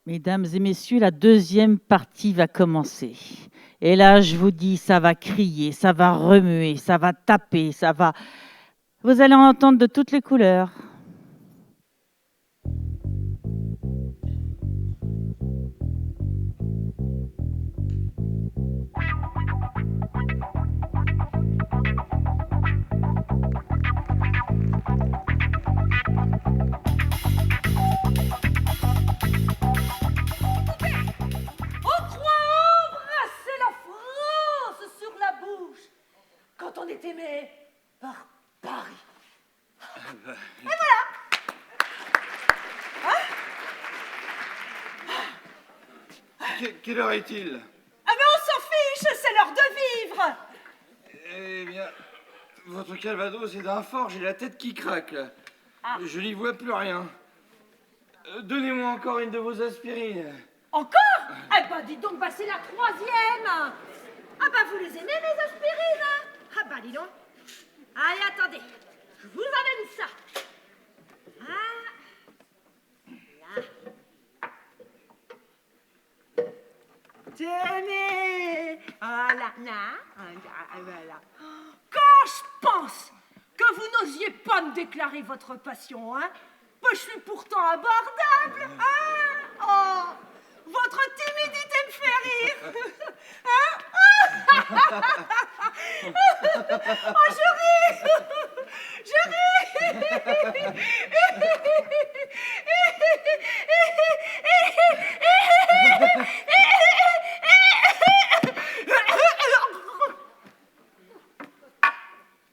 Mesdames et messieurs, la deuxième partie va commencer. Et là, je vous dis, ça va crier, ça va remuer, ça va taper, ça va... Vous allez en entendre de toutes les couleurs. On croit embrasser la France sur la bouche quand on est aimé par Paris. Et voilà. Quelle heure est-il? Ah mais on s'en fiche, c'est l'heure de vivre. Eh bien, votre calvados est d'un fort, j'ai la tête qui craque. Là. Ah. Je n'y vois plus rien. Donnez-moi encore une de vos aspirines. Encore? Eh ben dis donc, bah c'est la troisième. Ah bah vous les aimez les aspirines? Ah bah dis donc. Allez, attendez, je vous amène ça. Ah, là. Tenez. Voilà, là. Voilà. Quand je pense que vous n'osiez pas me déclarer votre passion, hein, bah, je suis pourtant abordable, hein. Oh, votre timidité me fait rire. Hein? Oh, je ris. Je ris.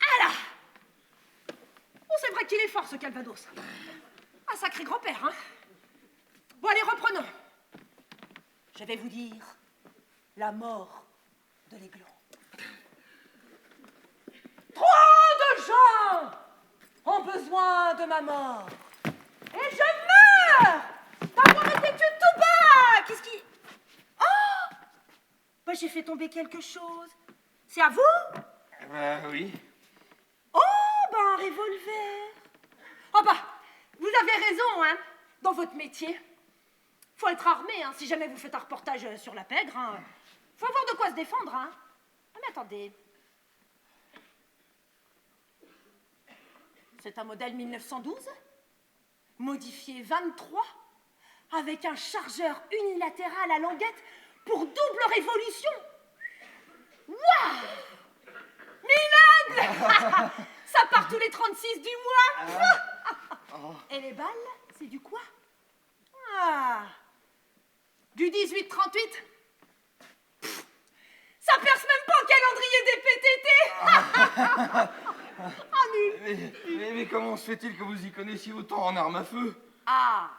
Alors, bon, c'est vrai qu'il est fort, ce Calvados. Un sacré grand-père, hein. Bon, allez, reprenons. Je vais vous dire la mort de l'aiglon. Trop de gens ont besoin de ma mort. Et je meurs d'avoir été tué tout bas. Qu'est-ce qui... Oh, bah, j'ai fait tomber quelque chose. C'est à vous? Bah oui. Oh, bah un revolver. Oh bah, vous avez raison, hein, dans votre métier. Faut être armé, hein, si jamais vous faites un reportage sur la pègre, hein. Faut avoir de quoi se défendre, hein. Ah, mais attendez. C'est un modèle 1912, modifié 23, avec un chargeur unilatéral à languette pour double révolution. Waouh! Minable! Ça part tous les 36 du mois. Et les balles, c'est du quoi? Ah, du 18-38. Ça perce même pas au calendrier des PTT. Ah, nul. Mais comment se fait-il que vous y connaissiez autant en armes à feu? Ah,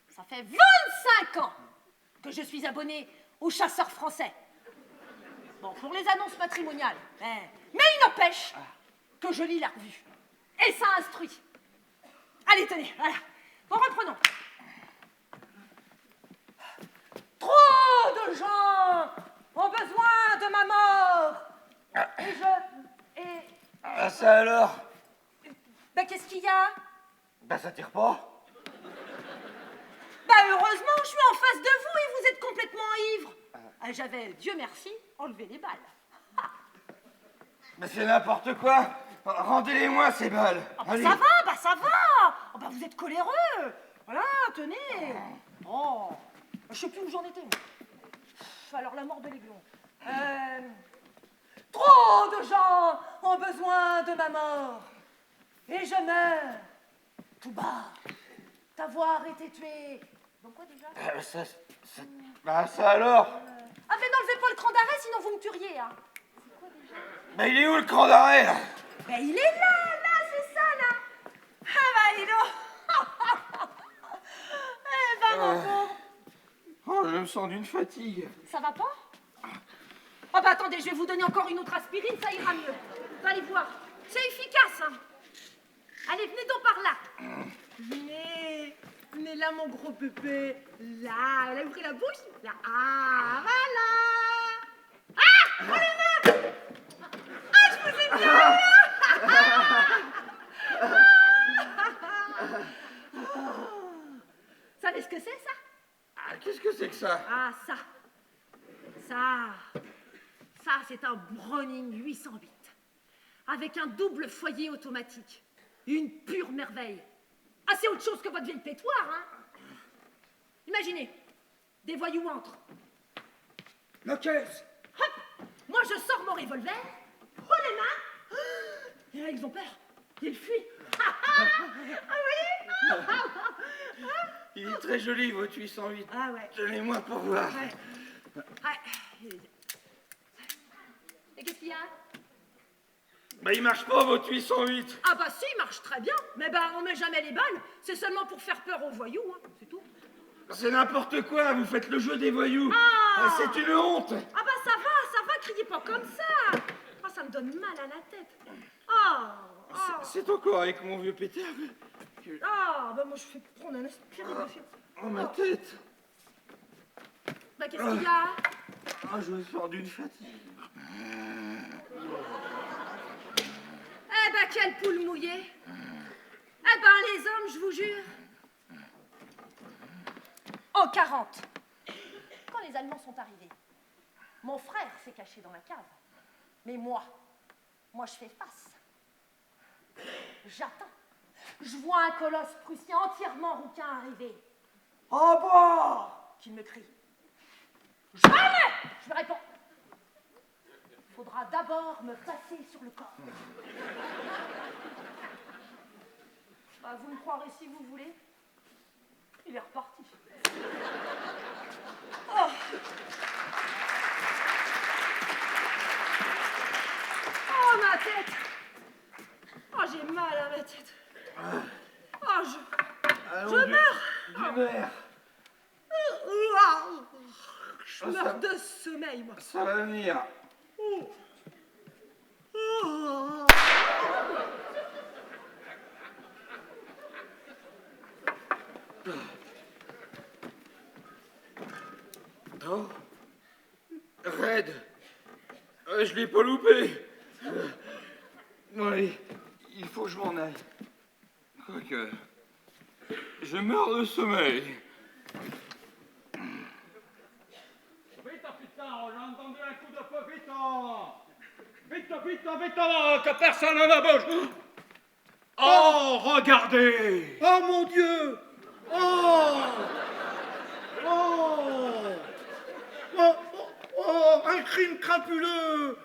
ça fait 25 ans que je suis abonné aux chasseurs français. Bon, pour les annonces matrimoniales. Mais il n'empêche que je lis la revue. Et ça instruit. Allez, tenez, voilà. Bon, reprenons. Trop de gens ont besoin de ma mort. Et Ah, ça alors? ben, qu'est-ce qu'il y a? Bah ça tire pas. Bah, heureusement, je suis en face de vous et vous êtes complètement ivre. J'avais, Dieu merci, enlevé les balles. Mais c'est n'importe quoi. Rendez-les-moi ces balles. Ah, bah, Allez. ça va. Oh, bah, vous êtes coléreux. Voilà, tenez. Oh, je sais plus où j'en étais. Moi. Alors, la mort de l'aiglon. Trop de gens ont besoin de ma mort. Et je meurs tout bas d'avoir été tué. Donc quoi déjà? Bah ça alors? Ah, mais n'enlevez pas le cran d'arrêt, sinon vous me tueriez. Hein. C'est quoi déjà? Bah il est où le cran d'arrêt là? Ben il est là, c'est ça, là. Ah bah, dis donc. Eh ben, mon pauvre. Oh, je me sens d'une fatigue. Ça va pas? Oh bah, attendez, je vais vous donner encore une autre aspirine, ça ira mieux. Vous allez voir, c'est efficace, hein. Allez, venez donc par là. Venez là, mon gros bébé. Là, elle a ouvert la bouche. Là, ah, voilà. Ah, oh les mains. Ah, je vous ai bien. Vous savez ce que c'est, ça? Ah, qu'est-ce que c'est que ça? Ah, ça, c'est un Browning 808 avec un double foyer automatique. Une pure merveille. Ah, c'est autre chose que votre vieille pétoire, hein? Imaginez, des voyous entrent. La caisse! Hop! Moi, je sors mon revolver, prends les mains, et là, ils ont peur. Ils fuient. Ah, oui? Il est très joli, votre 808. Ah ouais. Donnez-moi pour voir. Ouais. Ouais. Et qu'est-ce qu'il y a? Bah, il marche pas, votre 808. Ah bah si, il marche très bien. Mais bah, on met jamais les balles. C'est seulement pour faire peur aux voyous, hein. C'est tout. C'est n'importe quoi, vous faites le jeu des voyous. Ah! C'est une honte. Ah bah ça va, criez pas comme ça. Oh, ça me donne mal à la tête. Oh. C'est encore avec mon vieux pétard. Ah, bah moi je fais prendre un aspirine. Oh, ma tête. Bah qu'est-ce qu'il y a? Ah, je sors d'une fatigue. Eh ben, quelle poule mouillée. Eh ben, les hommes, je vous jure. En 40, quand les Allemands sont arrivés, mon frère s'est caché dans la cave. Mais moi, je fais face. J'attends. Je vois un colosse prussien entièrement rouquin arriver. En bas! Qui me crie. Jamais! Je lui réponds. Faudra d'abord me passer sur le corps. Ah, vous me croirez si vous voulez. Il est reparti. Oh. Oh, ma tête. Oh, j'ai mal à ma tête. Oh, je meurs. Du nerf. Je meurs de sommeil, moi. Ça va venir. Oh. Oh. Red. Je l'ai pas loupé. Oui, il faut que je m'en aille. Quoique, je meurs de sommeil. Vite, putain, j'ai entendu un coup de feu, vite, que personne ne bouge. Oh, regardez. Oh mon Dieu! Oh! Un crime crapuleux!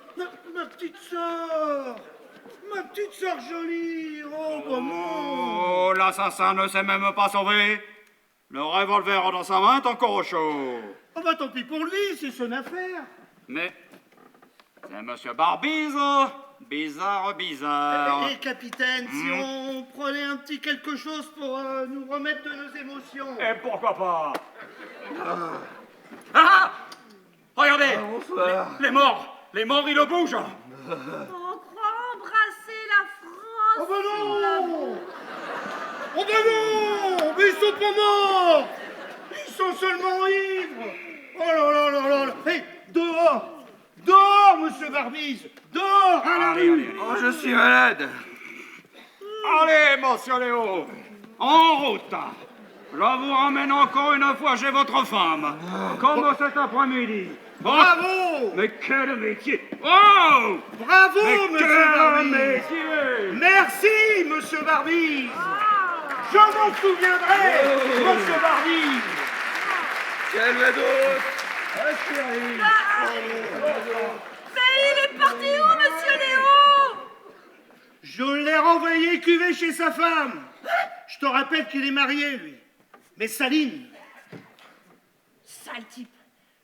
Ma petite sœur! Ma petite sœur jolie! Oh, maman! Oh, l'assassin ne s'est même pas sauvé. Le revolver dans sa main est encore au chaud. Oh bah tant pis pour lui, c'est son affaire! Mais c'est Monsieur Barbise. Bizarre. Et capitaine, si on prenait un petit quelque chose pour nous remettre de nos émotions? Et pourquoi pas? Ah! Regardez! Bonsoir. Les morts, ils le bougent. On croit embrasser la France. Oh bah non! Oh bah non! Mais ils sont pas morts! Ils sont seulement ivres! Oh là là! Hé, dehors! Dehors, monsieur Barbise! Dehors, à la rue! Oh, je suis malade. Allez, monsieur Léo, en route. Je vous ramène encore une fois chez votre femme, comme cet après-midi. Bravo! Mais quel métier! Oh! Bravo, Mais monsieur quel Barbise! métier! Merci, monsieur Barbise! Je m'en souviendrai, monsieur Barbise! Calvados. Mais il est parti où, monsieur Léo? Je l'ai renvoyé cuver chez sa femme. Je te rappelle qu'il est marié, lui. Mais Saline... Sale type.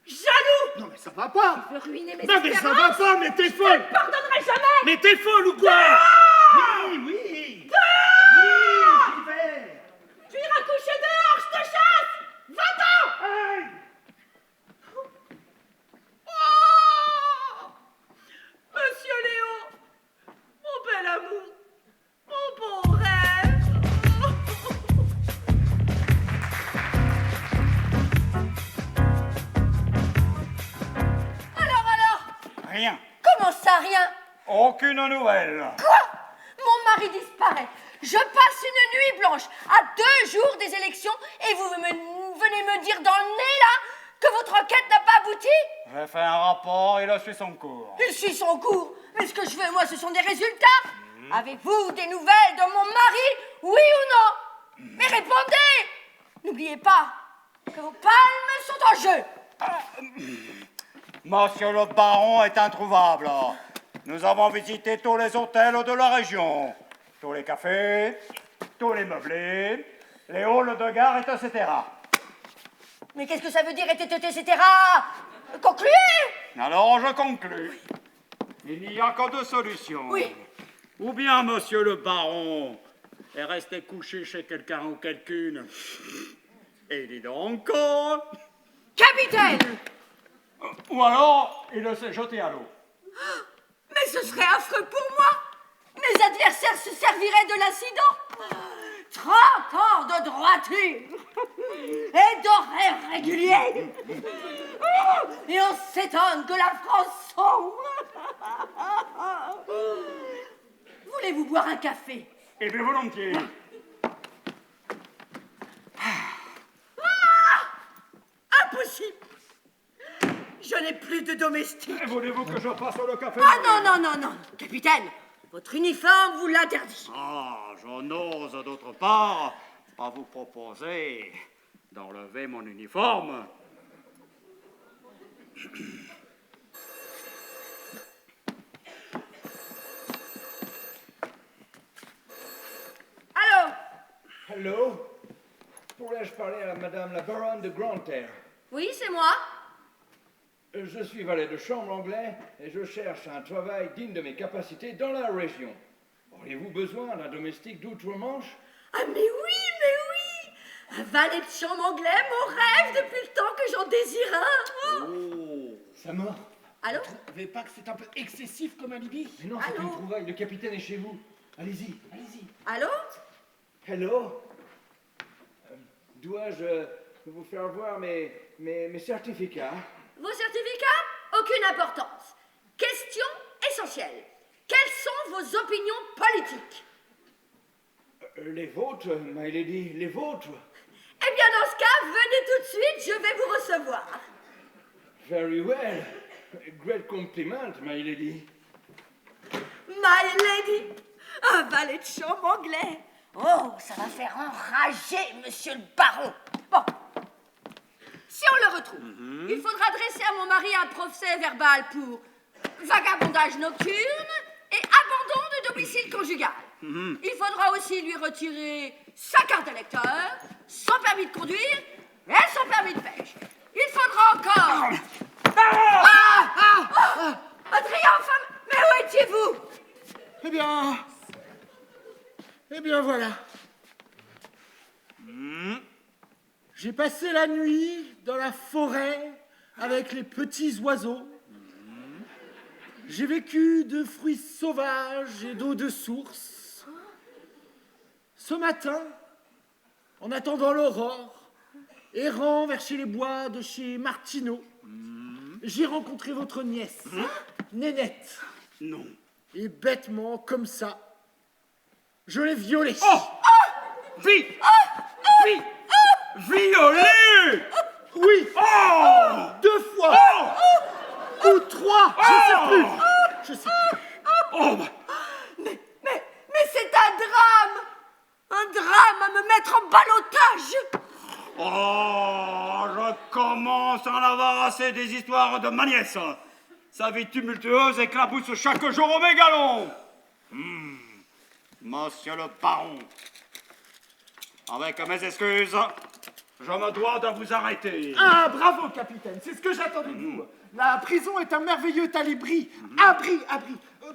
Jaloux. Non, mais ça va pas! Il veut ruiner mes Non, mais ça va espérances. pas, mais t'es Je folle! ne pardonnerai jamais. Mais t'es folle ou quoi? Oui! Oui, j'y vais! Tu iras coucher dehors, je te chasse. Va-t'en. Aïe! Oh, monsieur Léo, mon bel amour, mon beau rêve. Alors, Rien. comment ça, rien? Aucune nouvelle. Quoi? Mon mari disparaît. Je passe une nuit blanche à 2 jours des élections et vous venez venez me dire dans le nez, là, que votre enquête n'a pas abouti? J'ai fait un rapport, il a suivi son cours. Il suit son cours. Mais ce que je veux, moi, ce sont des résultats. Avez-vous des nouvelles de mon mari, oui ou non? Mais répondez. N'oubliez pas que vos palmes sont en jeu. Monsieur le baron est introuvable. Nous avons visité tous les hôtels de la région, tous les cafés, tous les meublés, les halls de gare, etc. Mais qu'est-ce que ça veut dire, etc. Concluez. Alors je conclus. Il n'y a que deux solutions. Oui. Ou bien monsieur le baron est resté couché chez quelqu'un ou quelqu'une. Et dis donc. Capitaine. Ou alors il s'est jeté à l'eau. Mais ce serait affreux pour moi. Mes adversaires se serviraient de l'incident. 30 ans de droiture et d'horaires réguliers. Et on s'étonne que la France sombre. Voulez-vous boire un café? Eh bien volontiers. Impossible. Je n'ai plus de domestique. Voulez-vous que je passe le café? Ah non, capitaine. Votre uniforme vous l'interdit. Ah, je n'ose d'autre part pas vous proposer d'enlever mon uniforme. Allô? Allô? Pourrais-je parler à madame la baronne de Grantaire? Oui, c'est moi. Je suis valet de chambre anglais et je cherche un travail digne de mes capacités dans la région. Auriez-vous besoin d'un domestique d'outre-Manche? Ah mais oui. Un valet de chambre anglais, mon rêve depuis le temps que j'en désire un. Oh, ça mort. Allô? Vous trouvez pas que c'est un peu excessif comme alibi? Mais non, c'est Allô? une trouvaille. Le capitaine est chez vous. Allez-y. Allô? Hello? Dois-je vous faire voir mes certificats? Vos certificats? Aucune importance. Question essentielle. Quelles sont vos opinions politiques? Les vôtres, my lady, les vôtres. Eh bien, dans ce cas, venez tout de suite, je vais vous recevoir. Very well. Great compliment, my lady. My lady, un valet de chambre anglais. Oh, ça va faire enrager monsieur le baron. Bon, si on le retrouve, il faudra dresser à mon mari un procès verbal pour vagabondage nocturne et abandon de domicile conjugal. Il faudra aussi lui retirer sa carte d'électeur, son permis de conduire et son permis de pêche. Il faudra encore... Triomphe! Mais où étiez-vous? Eh bien voilà. J'ai passé la nuit dans la forêt avec les petits oiseaux. J'ai vécu de fruits sauvages et d'eau de source. Ce matin, en attendant l'aurore, errant vers chez les bois de chez Martineau, j'ai rencontré votre nièce, Nénette. Non. Et bêtement, comme ça, je l'ai violée. Violé! Oui, Oh! 2 fois, ou 3, je sais plus. Oh! Mais c'est un drame! Un drame à me mettre en ballottage! Oh, je commence à en avoir assez des histoires de ma nièce. Sa vie tumultueuse éclabousse chaque jour au mégalon. Monsieur le baron, avec mes excuses, je me dois de vous arrêter. Ah, bravo, capitaine, c'est ce que j'attendais de vous. La prison est un merveilleux abri. Abri.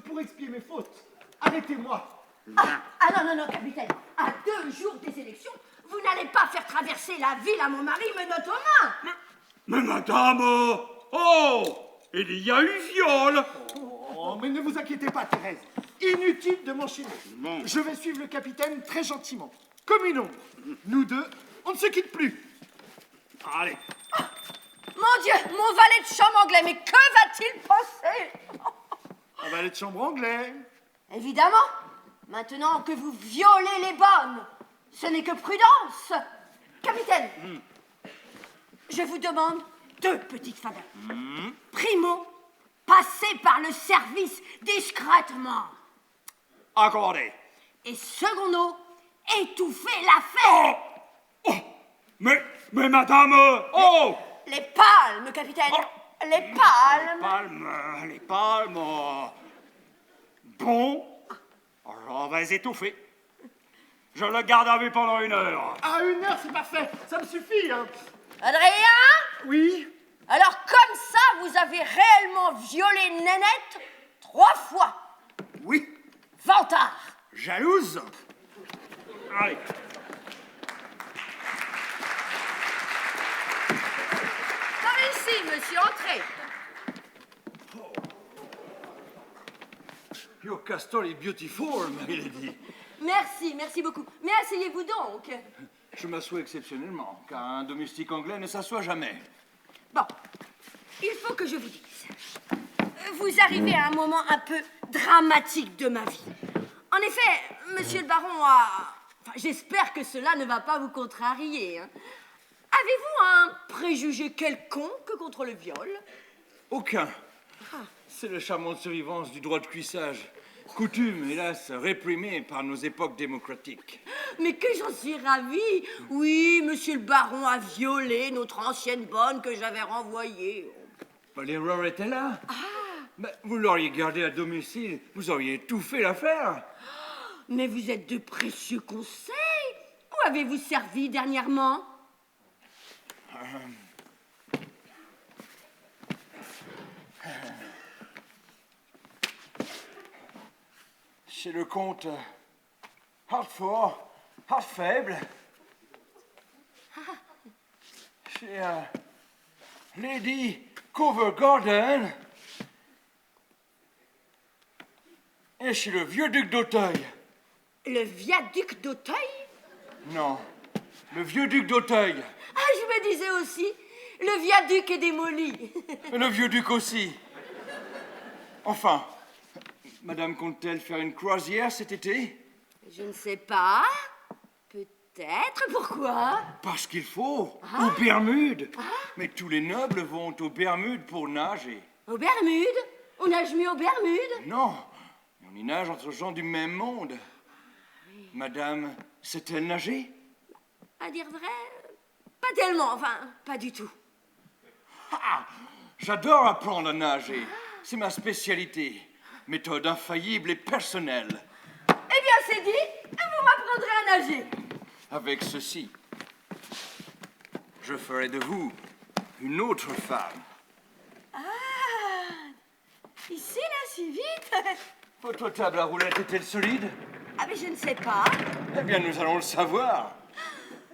Pour expier mes fautes. Arrêtez-moi. Non, capitaine. À 2 jours des élections, vous n'allez pas faire traverser la ville à mon mari menottes aux mains. Mais madame, il y a eu viol. Oh, mais ne vous inquiétez pas, Thérèse. Inutile de m'enchaîner. Bon. Je vais suivre le capitaine très gentiment. Comme une ombre. Nous deux, on ne se quitte plus. Allez. Mon Dieu, mon valet de chambre anglais, mais que va-t-il penser? Un valet de chambre anglais. Évidemment, maintenant que vous violez les bonnes, ce n'est que prudence. Capitaine, je vous demande 2 petites faveurs. Primo, passez par le service discrètement. Accordé. Et secondo, étouffez l'affaire. Oh, mais madame... oh Les palmes, capitaine. Les palmes. Les palmes... Bon, alors on va les étouffer. Je le garde à vue pendant 1 heure. À 1 heure, c'est parfait. Ça me suffit, hein. Adrien, Oui. alors comme ça, vous avez réellement violé Nénette 3 fois. Oui. Vantard. Jalouse. Allez. Par ici, monsieur, entrez. Your castle is beautiful, Milady. Merci beaucoup. Mais asseyez-vous donc. Je m'assois exceptionnellement, car un domestique anglais ne s'assoit jamais. Bon, il faut que je vous dise. Vous arrivez à un moment un peu dramatique de ma vie. En effet, monsieur le baron a... Enfin, j'espère que cela ne va pas vous contrarier. Hein. Avez-vous un préjugé quelconque contre le viol? Aucun. C'est la charmante survivance du droit de cuissage. Coutume, hélas, réprimée par nos époques démocratiques. Mais que j'en suis ravie. Oui, monsieur le baron a violé notre ancienne bonne que j'avais renvoyée. Bah, l'erreur était là. Bah, vous l'auriez gardée à domicile, vous auriez tout fait l'affaire. Mais vous êtes de précieux conseils. Où avez-vous servi dernièrement? Chez le comte Hartford, Hartfaible. Chez Lady Covergarden. Et chez le vieux duc d'Auteuil. Le viaduc d'Auteuil? Non, le vieux duc d'Auteuil. Ah, je me disais aussi, le viaduc est démoli. Et le vieux duc aussi. Enfin, madame compte-t-elle faire une croisière cet été? Je ne sais pas. Peut-être. Pourquoi? Parce qu'il faut. Aux Bermudes. Mais tous les nobles vont aux Bermudes pour nager. Aux Bermudes? On nage mieux aux Bermudes? Non, on y nage entre gens du même monde. Madame, sait-elle nager? À dire vrai, pas tellement. Enfin, pas du tout. Ah, j'adore apprendre à nager. C'est ma spécialité. Méthode infaillible et personnelle. Eh bien, c'est dit. Vous m'apprendrez à nager. Avec ceci, je ferai de vous une autre femme. Ah, ici, là, si vite. Votre table à roulettes est-elle solide? Ah, mais je ne sais pas. Eh bien, nous allons le savoir.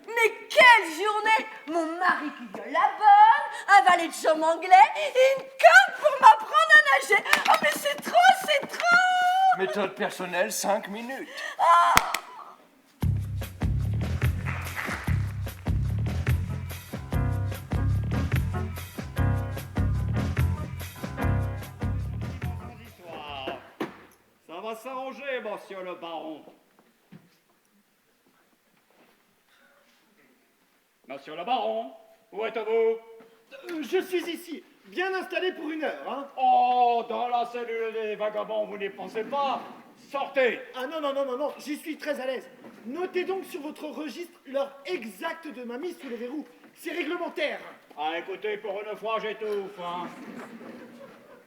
Mais quelle journée! Mon mari qui viole la bonne, un valet de chambre anglais et une canne pour m'apprendre à nager. Oh, mais c'est trop, c'est trop! Méthode personnelle, 5 minutes. Ça va s'arranger, monsieur le baron. Monsieur le baron, où êtes-vous? Je suis ici, bien installé pour 1 heure, hein. Oh, dans la cellule des vagabonds, vous n'y pensez pas? Sortez! Ah non, j'y suis très à l'aise. Notez donc sur votre registre l'heure exacte de ma mise sous le verrou. C'est réglementaire. Ah, écoutez, pour une fois, j'étouffe, hein.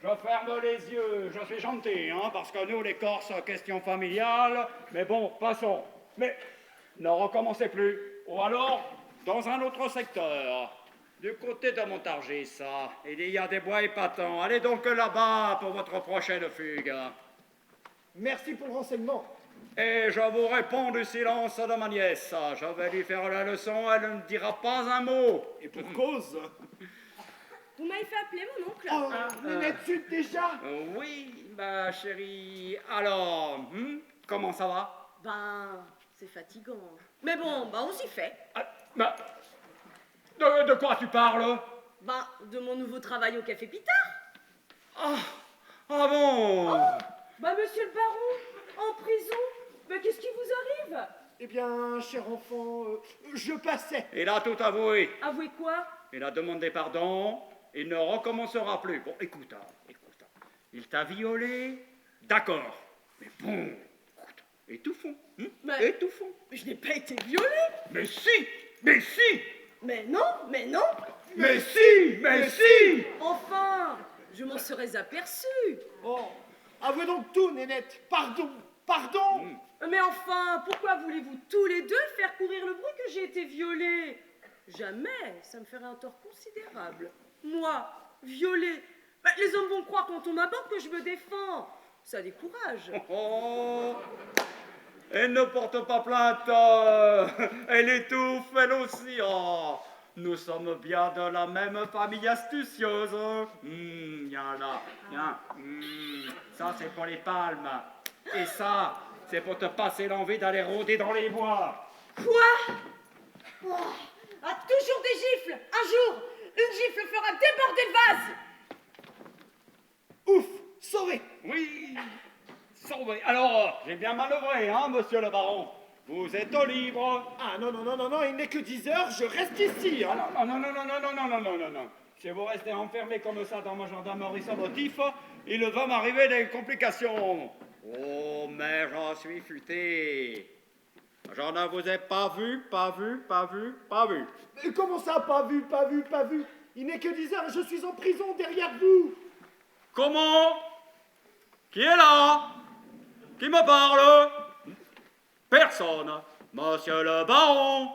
Je ferme les yeux, je suis gentil, hein, parce que nous, les Corses, question familiale, mais bon, passons. Mais ne recommencez plus. Ou alors, dans un autre secteur. Du côté de Montargis, ça. Il y a des bois épatants. Allez donc là-bas pour votre prochaine fugue. Merci pour le renseignement. Et je vous réponds du silence de ma nièce. Je vais lui faire la leçon, elle ne dira pas un mot. Et pour cause. Vous m'avez fait appeler mon oncle? Oh, Nénette Sud déjà? Oui, ma chérie. Alors, comment ça va? Ben, c'est fatigant. Mais bon, ben on s'y fait. Bah, de quoi tu parles? Ben, de mon nouveau travail au Café Pitard. Ah bon? Ben, monsieur le baron, en prison, ben qu'est-ce qui vous arrive? Eh bien, cher enfant, je passais. Il a tout avoué. Avouez quoi? Il a demandé pardon. Il ne recommencera plus. Bon, écoute. Il t'a violé? D'accord. Mais bon, écoute, étouffons. Mais- Étouffons. Je n'ai pas été violée. Mais si! Mais si! Mais non, mais non. Mais si! Mais si! Enfin, je m'en serais aperçue. Oh, avouez donc tout, Nénette. Pardon. Mais enfin, pourquoi voulez-vous tous les deux faire courir le bruit que j'ai été violée? Jamais, ça me ferait un tort considérable. Moi, violée, les hommes vont croire quand on m'aborde que je me défends. Ça décourage. Oh! Elle ne porte pas plainte. Elle étouffe, elle aussi. Oh! Nous sommes bien de la même famille astucieuse. Viens là. Viens. Ça, c'est pour les palmes. Et ça, c'est pour te passer l'envie d'aller rôder dans les bois. Quoi? Oh, ah, toujours des gifles. Un jour, une gifle fera déborder le vase. Ouf, sauvé. Oui, sauvé. Alors, j'ai bien manœuvré, hein, monsieur le baron. Vous êtes au libre. Ah non, il n'est que 10 heures, je reste ici. Hein. Non. Si vous restez enfermé comme ça dans ma gendarmerie sans motif, il va m'arriver des complications. Oh, mais j'en suis futé. Je ne vous ai pas vu. Mais comment ça, pas vu? Il n'est que 10 heures et je suis en prison derrière vous. Comment? Qui est là? Qui me parle? Personne. Monsieur le baron.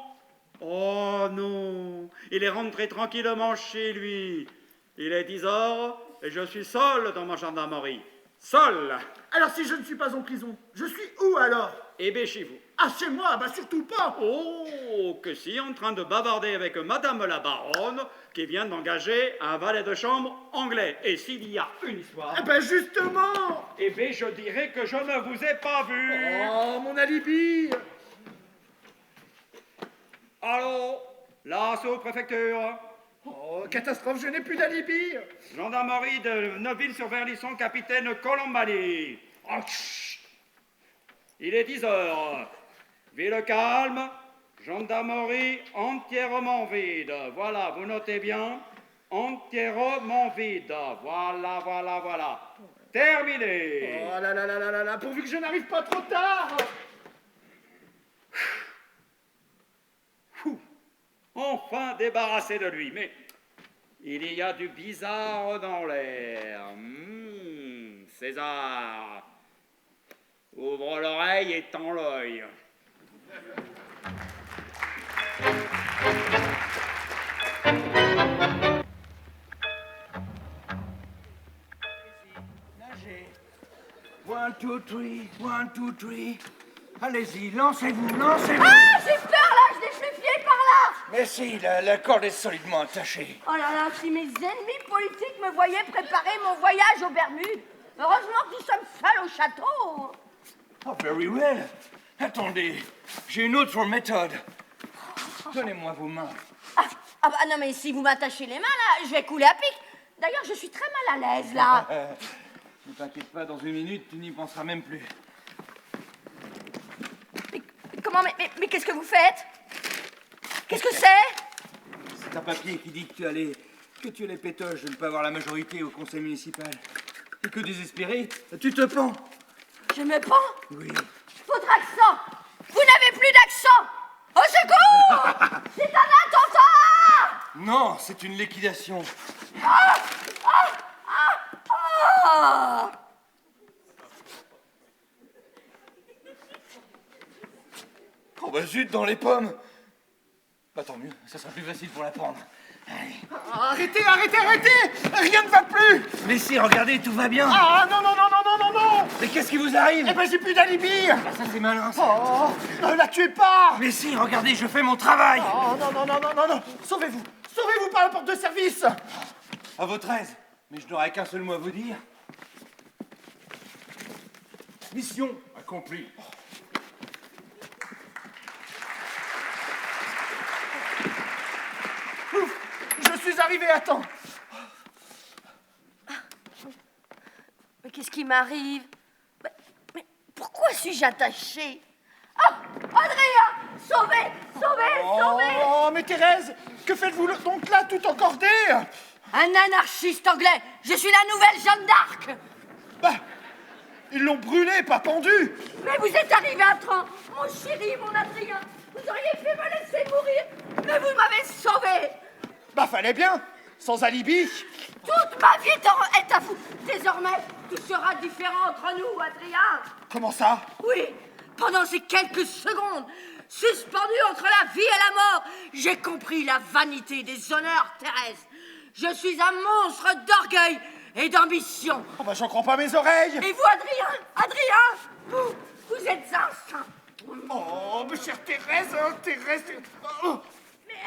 Oh non, il est rentré tranquillement chez lui. Il est 10 heures et je suis seul dans ma gendarmerie. Seul. Alors si je ne suis pas en prison, je suis où alors? Eh bien chez vous. Ah, chez moi? Bah surtout pas. Oh, que si, en train de bavarder avec madame la baronne qui vient d'engager un valet de chambre anglais. Et s'il y a une histoire... Eh ben justement. Eh bien je dirais que je ne vous ai pas vu. Oh, mon alibi. Allô, la sous-préfecture. Oh, catastrophe, je n'ai plus d'alibi. Gendarmerie de Neuville-sur-Verlisson, capitaine Colombani. Oh, chut. Il est 10 heures. Ville calme, gendarmerie entièrement vide. Voilà, vous notez bien. Entièrement vide. Voilà. Terminé. Oh là, pourvu que je n'arrive pas trop tard. Enfin débarrassé de lui, mais il y a du bizarre dans l'air. César, ouvre l'oreille et tends l'œil. Nagez. 1, 2, 3, 1, 2, 3. Allez-y, lancez-vous. Ah, j'ai peur là, je lèche les pieds par là. Mais si, la corde est solidement attachée. Oh là là, si mes ennemis politiques me voyaient préparer mon voyage aux Bermudes. Heureusement que nous sommes seuls au château. Oh, very well. Attendez, j'ai une autre méthode. Donnez-moi vos mains. Ah bah non, mais si vous m'attachez les mains là, je vais couler à pic. D'ailleurs, je suis très mal à l'aise là. Ne t'inquiète pas, dans une minute, tu n'y penseras même plus. Comment, mais qu'est-ce que vous faites? Qu'est-ce que c'est? C'est un papier qui dit que tu es les pétoches de ne pas avoir la majorité au conseil municipal. Et que désespéré, tu te pends. Je me pends? Oui. Votre accent! Vous n'avez plus d'accent! Au secours! C'est un attentat! Non, c'est une liquidation. Ah! Oh bah zut, dans les pommes. Bah tant mieux, ça sera plus facile pour la prendre. Allez. Arrêtez. Rien ne va plus. Mais si, regardez, tout va bien. Ah non. Mais qu'est-ce qui vous arrive? Eh ben j'ai plus d'alibi. Ah, ça c'est malin, ça. Oh, ne la tuez pas. Mais si, regardez, je fais mon travail. Oh non. Sauvez-vous par la porte de service. À votre aise. Mais je n'aurai qu'un seul mot à vous dire. Mission accomplie. Ouf, je suis arrivé à temps. Mais qu'est-ce qui m'arrive? Mais pourquoi suis-je attachée? Adrien, sauvez, sauvez, sauvez. Oh, mais Thérèse, que faites-vous donc là, tout encordé? Un anarchiste anglais. Je suis la nouvelle Jeanne d'Arc. Bah, ils l'ont brûlé, pas pendu. Mais vous êtes arrivé à temps. Mon chéri, mon Adrien. Vous auriez pu me laisser mourir. Mais vous m'avez sauvé. Bah, fallait bien, sans alibi. Toute ma vie est à vous. Désormais, tout sera différent entre nous, Adrien. Comment ça? Oui, pendant ces quelques secondes, suspendu entre la vie et la mort, j'ai compris la vanité des honneurs terrestres. Je suis un monstre d'orgueil et d'ambition. Oh bah, j'en crois pas mes oreilles. Et vous, Adrien, vous êtes un saint. Oh, ma chère Thérèse, Thérèse... Oh,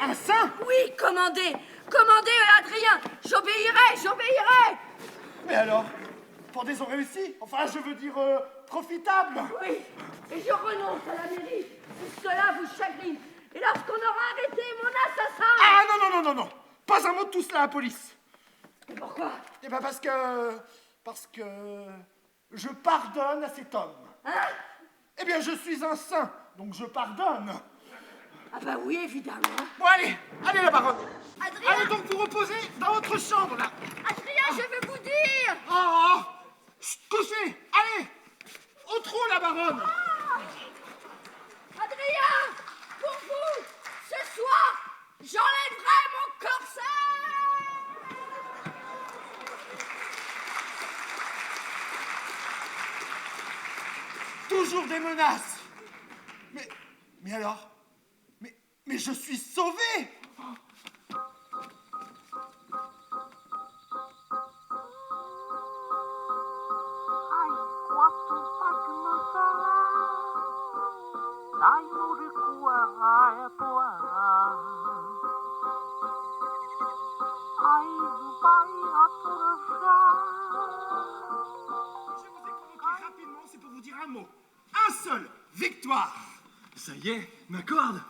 un saint? Oui, commandez, Adrien. J'obéirai. Mais alors, pendaison réussie? Enfin, je veux dire, profitable. Oui, et je renonce à la mairie si cela vous chagrine. Et lorsqu'on aura arrêté mon assassin... Ah, non. Pas un mot de tout cela à la police. Et pourquoi? Eh ben parce que je pardonne à cet homme. Hein? Eh bien, je suis un saint, donc je pardonne. Ah bah oui, évidemment. Bon, allez, la baronne. Adrien, Allez donc vous reposer dans votre chambre, là. Adrien, je veux vous dire... Oh, couchez, allez, au trot, la baronne. Adrien, pour vous, ce soir, j'enlèverai mon corset. Toujours des menaces. Mais alors, mais je suis sauvé. Ai, quanto magma sarà, dai muri cuore e poara. Ai, vai a Je vous ai convoqué rapidement, c'est pour vous dire un mot. Un seul, victoire. Ça y est, ma corde.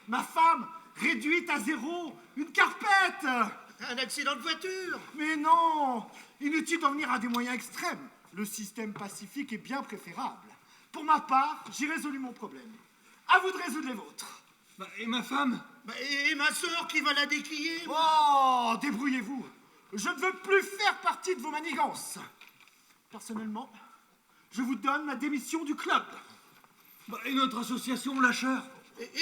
Ma femme, réduite à zéro, une carpette. Un accident de voiture. Mais non, inutile d'en venir à des moyens extrêmes. Le système pacifique est bien préférable. Pour ma part, j'ai résolu mon problème. À vous de résoudre les vôtres. Bah, et ma femme? Et ma sœur qui va la décrier. Oh, débrouillez-vous. Je ne veux plus faire partie de vos manigances. Personnellement, je vous donne ma démission du club. Bah, et notre association lâcheur?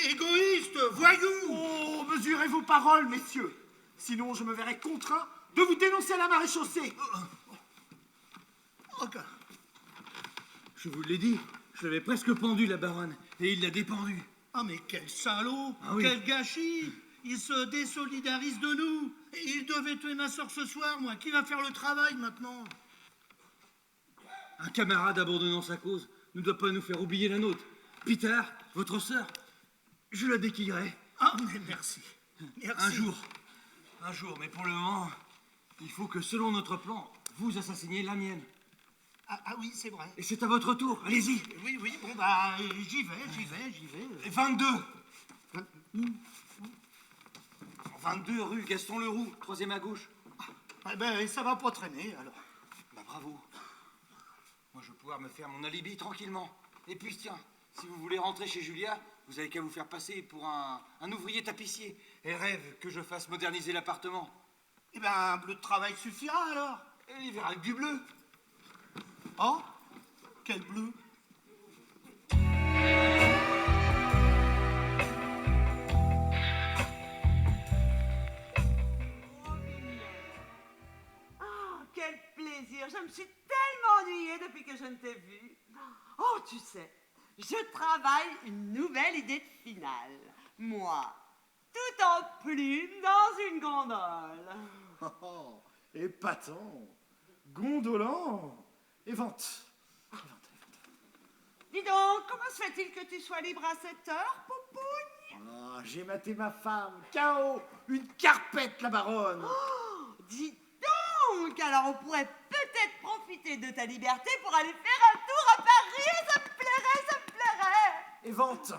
Égoïste, voyou. Oh, mesurez vos paroles, messieurs. Sinon, je me verrai contraint de vous dénoncer à la maréchaussée. Je vous l'ai dit, je l'avais presque pendu, la baronne, et il l'a dépendu. Ah mais quel salaud! Ah oui. Quel gâchis! Il se désolidarise de nous! Et il devait tuer ma soeur ce soir, moi! Qui va faire le travail maintenant? Un camarade abandonnant sa cause ne doit pas nous faire oublier la nôtre. Peter, votre sœur, je la déquillerai. Ah mais merci! Merci! Un jour, mais pour le moment, il faut que selon notre plan, vous assassiniez la mienne. Ah oui, c'est vrai. Et c'est à votre tour, allez-y. Oui, bon bah, j'y vais. Et 22. 22 rue Gaston Leroux, 3e à gauche. Ah ben, ça va pas traîner, alors. Bah bravo. Moi, je vais pouvoir me faire mon alibi tranquillement. Et puis, tiens, si vous voulez rentrer chez Julia, vous avez qu'à vous faire passer pour un ouvrier tapissier. Elle rêve que je fasse moderniser l'appartement. Eh ben, un bleu de travail suffira, alors. Et il verra avec du bleu. Oh, quel bleu! Oh, quel plaisir! Je me suis tellement ennuyée depuis que je ne t'ai vue. Oh, tu sais, je travaille une nouvelle idée de finale. Moi, tout en plumes dans une gondole. Oh, épatant, gondolant. Et vente. Dis donc, comment se fait-il que tu sois libre à cette heure, Poupougne? Ah, j'ai maté ma femme. KO. Une carpette, la baronne. Oh, dis donc! Alors on pourrait peut-être profiter de ta liberté pour aller faire un tour à Paris. Ça me plairait! Et vente.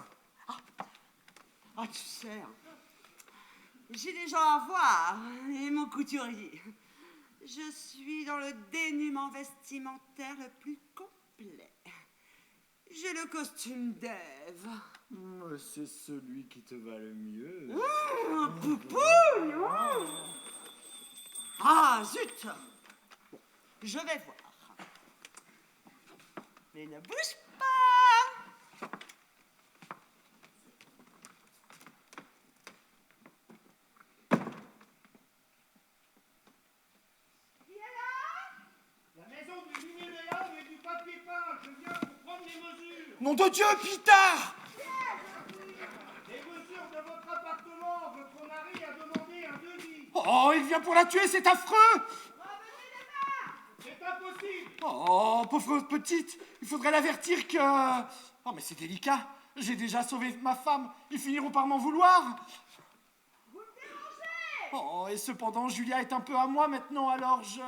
Ah, tu sais, j'ai des gens à voir et mon couturier. Je suis dans le dénuement vestimentaire le plus complet. j'ai le costume d'Ève. C'est celui qui te va le mieux. Poupouille. Ah, zut. Bon, je vais voir. Mais ne bouge pas. Qui est là? La maison du Linéléa met du papier peint. Je viens pour prendre les mesures. Nom de Dieu, Pitard! Les mesures de votre appartement. Votre mari a demandé un devis. Oh, il vient pour la tuer, c'est affreux! C'est impossible. Oh, pauvre petite, il faudrait l'avertir que... Oh, mais c'est délicat. J'ai déjà sauvé ma femme. Ils finiront par m'en vouloir. Vous me dérangez. Oh, et cependant, Julia est un peu à moi maintenant, alors je...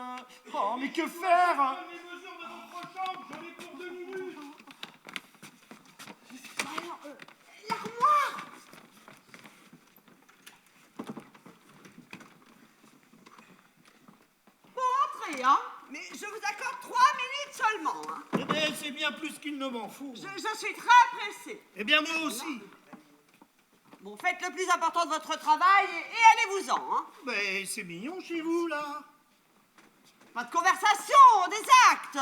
Oh, mais que faire? Les mesures de votre chambre. J'en ai pour 2 minutes. Alors, l'armoire. Bon, entrez, hein. Mais je vous accorde 3 minutes seulement, hein. Eh bien, c'est bien plus qu'il ne m'en faut. Je suis très pressée. Eh bien, moi aussi. Bon, faites le plus important de votre travail et allez-vous-en, hein. Mais c'est mignon chez vous, là. Pas de conversation, des actes.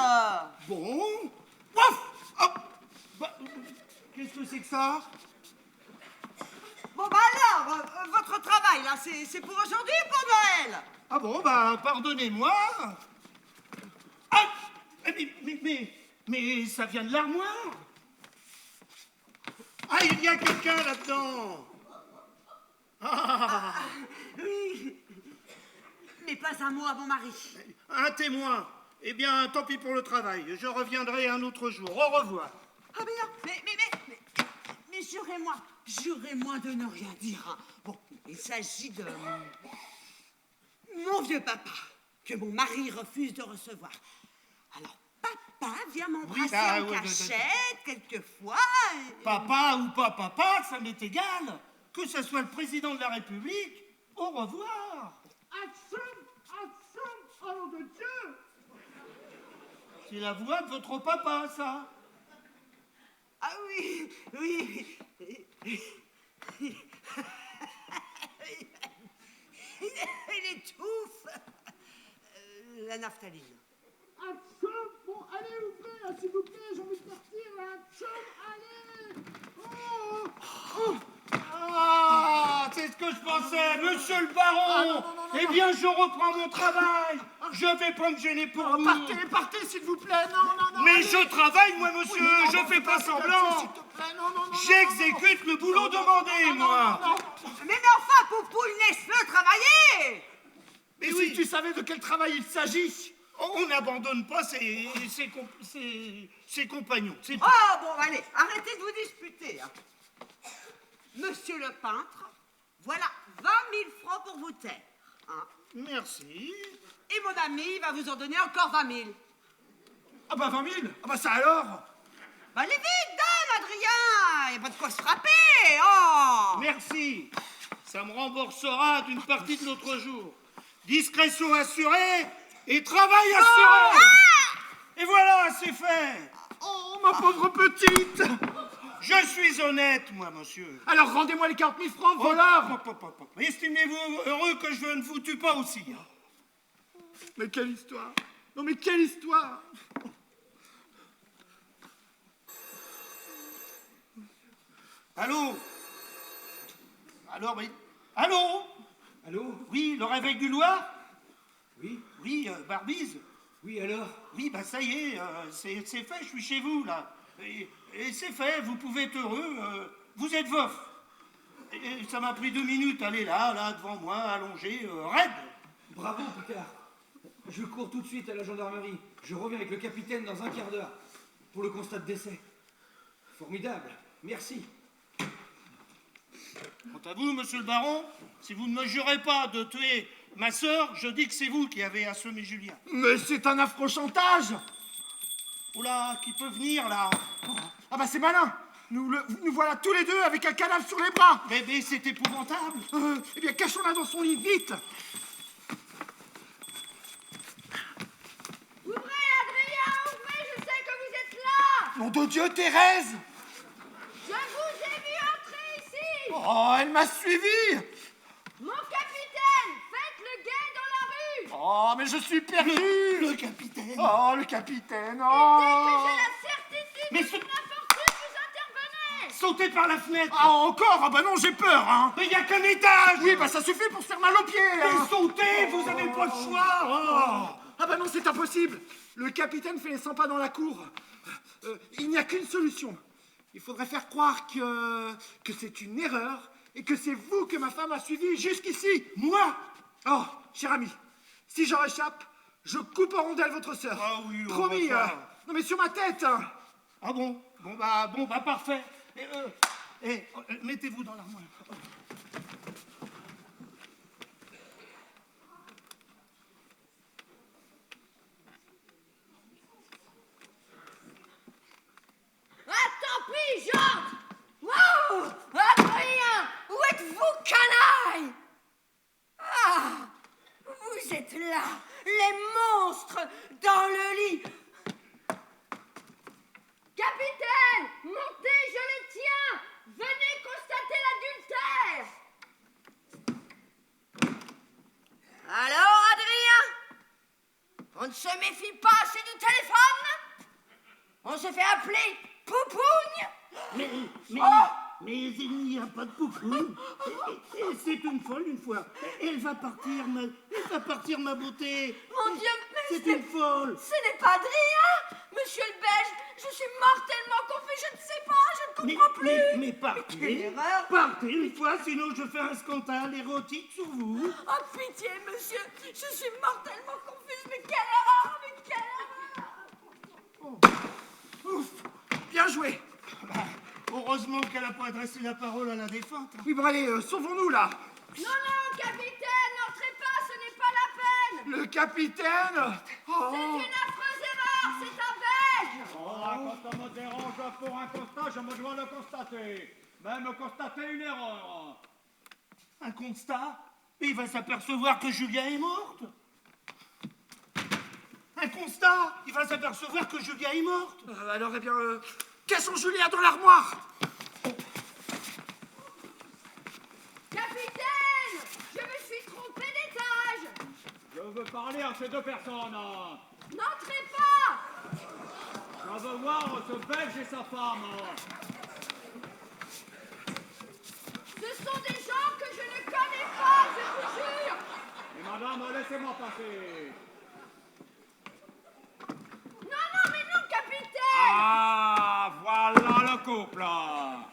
Bon. Ouf. Hop. Bah, qu'est-ce que c'est que ça? Bon, bah alors, votre travail, là, c'est pour aujourd'hui ou pour Noël? Ah bon, bah, pardonnez-moi. Ah, mais ça vient de l'armoire. Ah, il y a quelqu'un là-dedans. Ah, Oui. Mais pas un mot à mon mari. un témoin. Eh bien, tant pis pour le travail. Je reviendrai un autre jour. Au revoir. Ah, mais non, mais jurez-moi de ne rien dire, hein. Bon, il s'agit de mon vieux papa, que mon mari refuse de recevoir. Alors, papa vient m'embrasser en cachette, quelquefois. Papa ou pas papa, ça m'est égal. Que ce soit le président de la République, au revoir. Oh nom de Dieu. C'est la voix de votre papa, ça. Ah oui. Il étouffe. La naphtaline. Bon, allez, ouvrez, là, s'il vous plaît, j'ai envie de partir, là. Allez. Ah, c'est ce que je pensais, monsieur le baron. Eh bien, je reprends mon travail. Je vais pas me gêner pour vous. Partez, s'il vous plaît. Non. Mais je travaille, moi, monsieur. Je fais pas semblant. S'il te plaît, non. J'exécute le boulot demandé, moi. Mais enfin, Poupouille, laisse-le travailler. Mais si tu savais de quel travail il s'agit. On n'abandonne pas ses compagnons. C'est tout. Oh, bon, allez, arrêtez de vous disputer, hein. Monsieur le peintre, voilà 20 000 francs pour vous taire, hein. Merci. Et mon ami va vous en donner encore 20 000. Ah bah 20 000. Ah bah ça alors. Bah, allez vite, donne, Adrien. Y a pas de quoi se frapper, oh. Merci. Ça me remboursera d'une partie de l'autre jour. Discrétion assurée et travail assuré. Et voilà, c'est fait. Oh, ma pauvre petite. Je suis honnête, moi, monsieur. Alors rendez-moi les 40 000 francs, voleur. Estimez-vous heureux que je ne vous tue pas aussi, hein. Mais quelle histoire. Non mais quelle histoire. Allô? Alors, oui. Allô? Allô? Oui, le réveil du Loir? Oui? Oui, Barbise? Oui, alors? Oui, bah ça y est, c'est fait, je suis chez vous, là. Et c'est fait, vous pouvez être heureux, vous êtes veuf. Et ça m'a pris 2 minutes, allez là, devant moi, allongé, raide. Bravo, Picard. Je cours tout de suite à la gendarmerie. Je reviens avec le capitaine dans un quart d'heure pour le constat de décès. Formidable. Merci. Quant à vous, monsieur le baron, si vous ne me jurez pas de tuer ma sœur, je dis que c'est vous qui avez assommé Julien. Mais c'est un affreux chantage. Oula, qui peut venir, là? Ah bah c'est malin. Nous voilà tous les deux avec un cadavre sur les bras. Bébé, c'est épouvantable. Eh bien, cachons-la dans son lit, vite. Ouvrez, Adrien, ouvrez, je sais que vous êtes là. Nom de Dieu, Thérèse! Je vous ai vu entrer ici! Oh, elle m'a suivi! Mon capitaine, faites le guet dans la rue! Oh, mais je suis perdu! Le capitaine. Oh, le capitaine! Dès que Oh! j'ai la certitude Mais de ce- mon infortune, vous intervenez! Sautez par la fenêtre. Ah, encore? Ah bah non, j'ai peur, hein! Mais il n'y a qu'un étage. Oui, bah ça suffit pour se faire mal aux pieds, Mais hein! sautez, vous n'avez pas le choix. Oh. Ah bah non, c'est impossible! Le capitaine fait les 100 pas dans la cour. Il n'y a qu'une solution. Il faudrait faire croire que c'est une erreur et que c'est vous que ma femme a suivi jusqu'ici. Moi? Oh, cher ami, si j'en échappe, je coupe en rondelles votre sœur. Ah oui, on Promis, va faire. non mais sur ma tête, hein. Ah bon? Bon bah parfait. Mettez-vous dans l'armoire. Ah, tant pis, j'entre! Wow! Adrien! Où êtes-vous, canaille? Ah! Vous êtes là, les monstres, dans le lit! Capitaine! Montez, je les tiens! Venez constater l'adultère! Alors, Adrien? On ne se méfie pas assez du téléphone? On se fait appeler Poupougne? Mais il n'y a pas de poupoune. Et c'est une folle une fois. Elle va partir, ma beauté. Mon Dieu, mais C'est une folle. ce n'est pas Adrien! Monsieur le Belge, je suis mortellement confus, je ne sais pas, je ne comprends plus! Mais partez. Quelle erreur. Partez une fois, sinon je fais un scandale érotique sur vous. Oh, pitié, monsieur, je suis mortellement confuse, mais quelle erreur, mais quelle erreur! Ouf, bien joué. Heureusement qu'elle n'a pas adressé la parole à la défunte. Oui, bon allez, sauvons-nous là. Non, non, capitaine, n'entrez pas, ce n'est pas la peine! Le capitaine. C'est Oh. une affreuse erreur, c'est un Belge! Quand on me dérange pour un constat, je me dois le constater. Même constater une erreur. Un constat? Mais il va s'apercevoir que Julia est morte. Un constat? Il va s'apercevoir que Julia est morte. Alors, eh bien, cachons Julia dans l'armoire. Capitaine, je me suis trompé d'étage! Je veux parler à ces deux personnes. N'entrez pas! Je veux voir ce Belge et sa femme. Ce sont des gens que je ne connais pas, je vous jure! Et madame, laissez-moi passer. Non, non, mais non, capitaine! Ah, voilà le couple. Ah,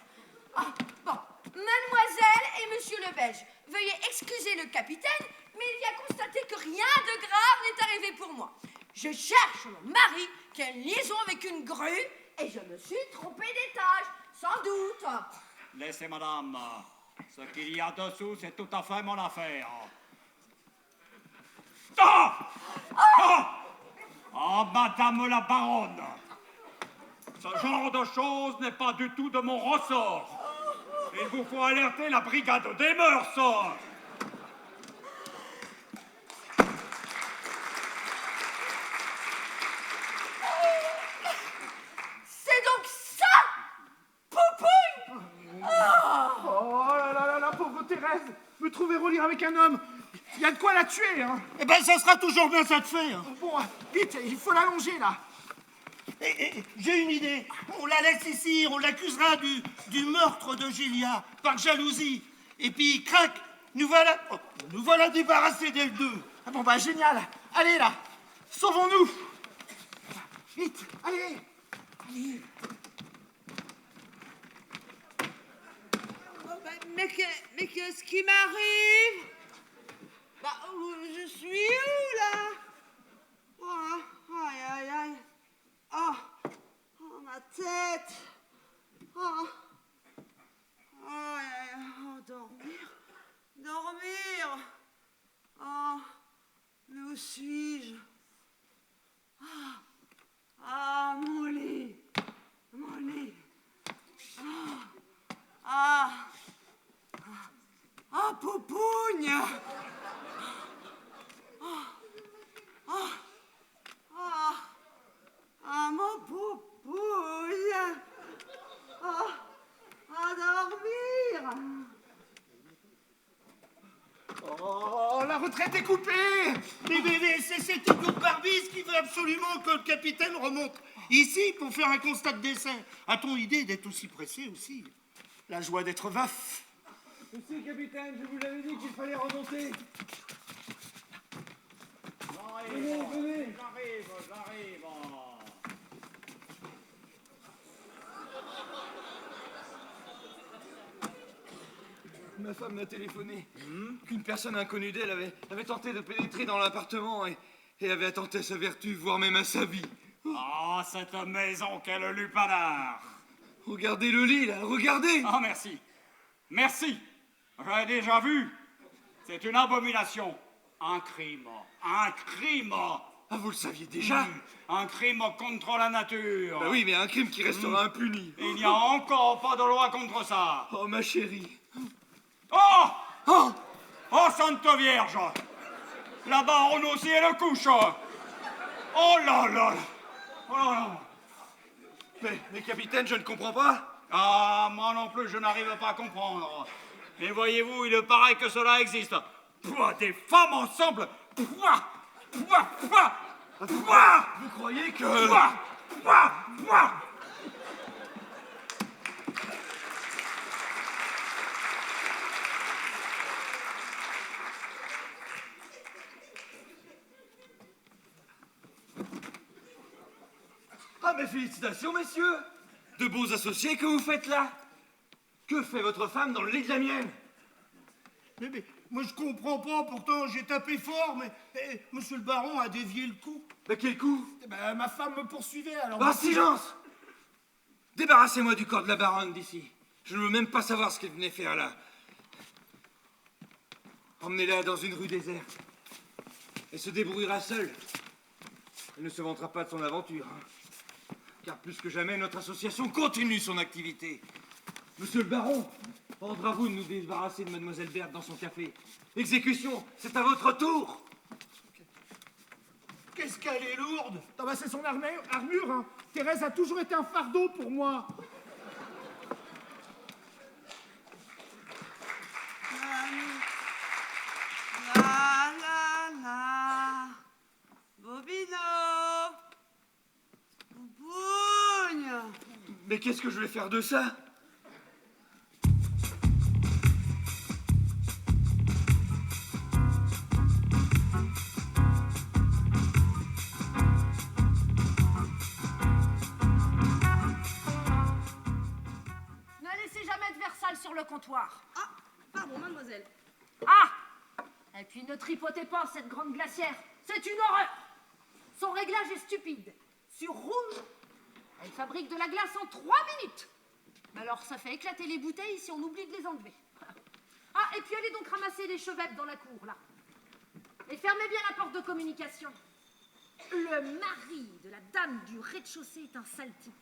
bon, mademoiselle et monsieur le Belge, veuillez excuser le capitaine, mais il y a constaté que rien de grave n'est arrivé pour moi. Je cherche mon mari qui a une liaison avec une grue et je me suis trompé d'étage, sans doute. Laissez madame. Ce qu'il y a dessous, c'est tout à fait mon affaire. Ah! Ah! Oh, madame la baronne! Ce genre de choses n'est pas du tout de mon ressort. Il vous faut alerter la brigade des mœurs. C'est donc ça, Poupouille! Oh là, pauvre Thérèse. Me trouver relire avec un homme. Il y a de quoi la tuer, hein. Eh ben, ça sera toujours bien ça de faire. Bon, vite, il faut l'allonger, là. J'ai une idée. On la laisse ici, on l'accusera du meurtre de Julia par jalousie. Et puis, crac, nous voilà débarrassés d'elle deux. Ah bon, bah, génial. Allez, là. Sauvons-nous. Vite, allez. Allez. Oh, mais qu'est-ce qui m'arrive? Bah, je suis où, là? Oh, aïe, aïe, aïe. Oh, ma tête. Oh, aïe, aïe, oh, dormir. Oh, mais où suis-je? Mon lit. Ah, Poupougne! retraite est coupée. Mais c'est cet idiot de Barbisse qui veut absolument que le capitaine remonte ici pour faire un constat de décès. A-t-on idée d'être aussi pressé aussi? La joie d'être veuf. Monsieur le capitaine, je vous l'avais dit qu'il fallait remonter. Venez. J'arrive. Ma femme m'a téléphoné qu'une personne inconnue d'elle avait tenté de pénétrer dans l'appartement et avait attenté à sa vertu, voire même à sa vie. Ah, cette maison, quel lupanar! Regardez le lit, là, regardez! Ah, merci. Merci. J'ai déjà vu. C'est une abomination. Un crime. Un crime. Ah, vous le saviez déjà? Un crime contre la nature. Bah oui, mais un crime qui restera impuni. Il n'y a encore pas de loi contre ça. Oh, ma chérie. Oh! Oh! Oh, Sainte Vierge! La baronne aussi, elle couche. Oh là là! Oh là là! Mais capitaine, je ne comprends pas. Ah, moi non plus, je n'arrive pas à comprendre. Mais voyez-vous, il paraît que cela existe. Pouah, des femmes ensemble. Pouah, pouah, pouah, pouah. Vous croyez que... Pouah, pouah, pouah. Ah, mais félicitations, messieurs! De beaux associés que vous faites là! Que fait votre femme dans le lit de la mienne? Mais moi je comprends pas, pourtant j'ai tapé fort, mais monsieur le baron a dévié le coup. Mais quel coup? Ma femme me poursuivait alors. Ah, silence! Débarrassez-moi du corps de la baronne d'ici. Je ne veux même pas savoir ce qu'elle venait faire là. Emmenez-la dans une rue déserte. Elle se débrouillera seule. Elle ne se vantera pas de son aventure. Car plus que jamais, notre association continue son activité. Monsieur le baron, ordre à vous de nous débarrasser de mademoiselle Berthe dans son café. Exécution, c'est à votre tour. Qu'est-ce qu'elle est lourde! Ah bah c'est son armure, hein. Thérèse a toujours été un fardeau pour moi. La. Bobino. Bouboune. Mais qu'est-ce que je vais faire de ça? Ne laissez jamais de Versailles sur le comptoir. Ah, pardon, mademoiselle. Ah! Et puis ne tripotez pas cette grande glacière. C'est une horreur. Son réglage est stupide. Sur rouge, elle fabrique de la glace en 3 minutes. Alors ça fait éclater les bouteilles si on oublie de les enlever. Ah, et puis allez donc ramasser les chevettes dans la cour, là. Et fermez bien la porte de communication. Le mari de la dame du rez-de-chaussée est un sale type.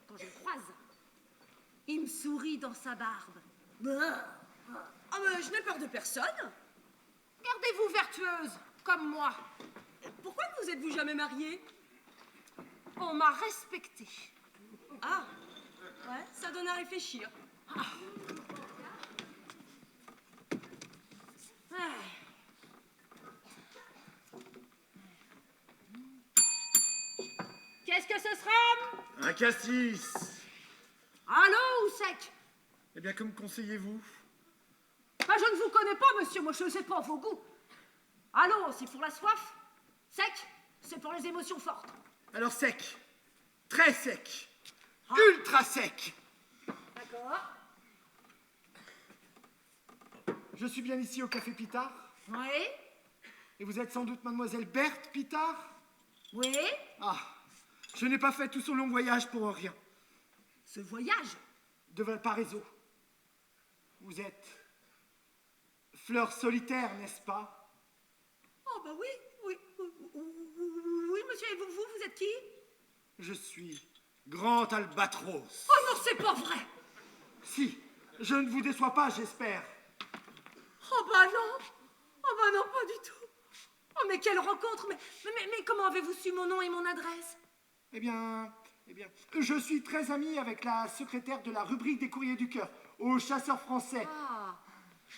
Quand je le croise, il me sourit dans sa barbe. Ah, mais je n'ai peur de personne. Gardez-vous vertueuse, comme moi. Pourquoi ne vous êtes-vous jamais mariée? On m'a respectée. Ah, ouais, ça donne à réfléchir. Qu'est-ce que ce sera? Un cassis. Allô ou sec? Eh bien, comme conseillez-vous? Ah, je ne vous connais pas, monsieur, moi je ne sais pas vos goûts. Allô, c'est pour la soif? Sec, c'est pour les émotions fortes. Alors sec. Très sec. Ultra sec. D'accord. Je suis bien ici au Café Pitard. Oui. Et vous êtes sans doute mademoiselle Berthe Pitard? Oui. Ah, je n'ai pas fait tout ce long voyage pour rien. Ce voyage? De Valparaiso. Vous êtes fleur solitaire, n'est-ce pas? Oh, bah oui, monsieur, et vous êtes qui? Je suis Grand Albatros. Oh non, c'est pas vrai. Si, je ne vous déçois pas, j'espère. Oh bah non. Oh bah non, pas du tout. Oh mais quelle rencontre. Mais comment avez-vous su mon nom et mon adresse? Eh bien, je suis très ami avec la secrétaire de la rubrique des courriers du cœur, au Chasseur français. Ah,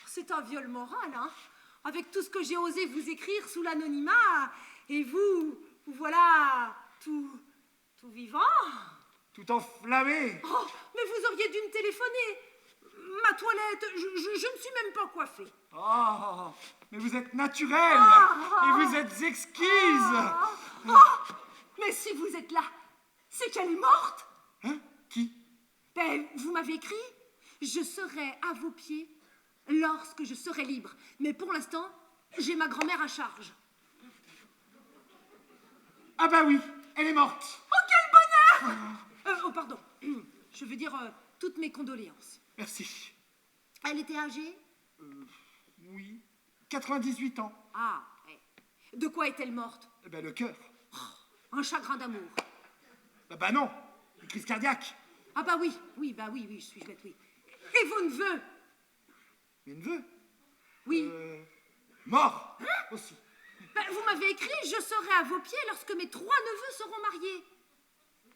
c'est un viol moral, hein. avec tout ce que j'ai osé vous écrire sous l'anonymat, et vous voilà tout vivant. Tout enflammé. Oh, mais vous auriez dû me téléphoner. Ma toilette, je ne suis même pas coiffée. Oh, mais vous êtes naturelle et vous êtes exquise. Mais si vous êtes là, c'est qu'elle est morte. Hein? Qui? Ben, vous m'avez écrit, je serai à vos pieds lorsque je serai libre. Mais pour l'instant, j'ai ma grand-mère à charge. Ah bah oui, elle est morte. Oh, quel bonheur! Oh, pardon. Je veux dire toutes mes condoléances. Merci. Elle était âgée? Oui, 98 ans. Ah, ouais. De quoi est-elle morte? Eh ben le cœur. Un chagrin d'amour. Bah non, une crise cardiaque. Ah bah oui, je suis bête, oui. Et vos neveux? Mes neveux? Oui. Mort aussi. Ben, vous m'avez écrit, je serai à vos pieds lorsque mes 3 neveux seront mariés.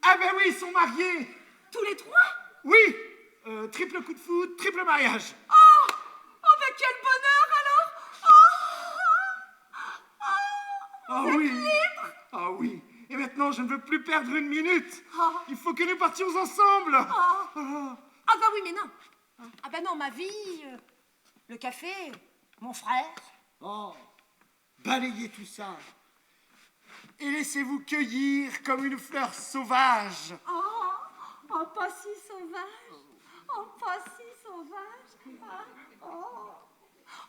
Ah ben oui, ils sont mariés. Tous les 3? Oui, triple coup de foudre, triple mariage. Oh, ben quel bonheur alors! Ah oui. Ah oui. Et maintenant, je ne veux plus perdre une minute. Il faut que nous partions ensemble. Ah bah oui, mais non. Ah bah non, ma vie, le café, mon frère. Oh, balayez tout ça. Et laissez-vous cueillir comme une fleur sauvage. Oh, pas si sauvage. Oh, pas si sauvage. Ah, oh.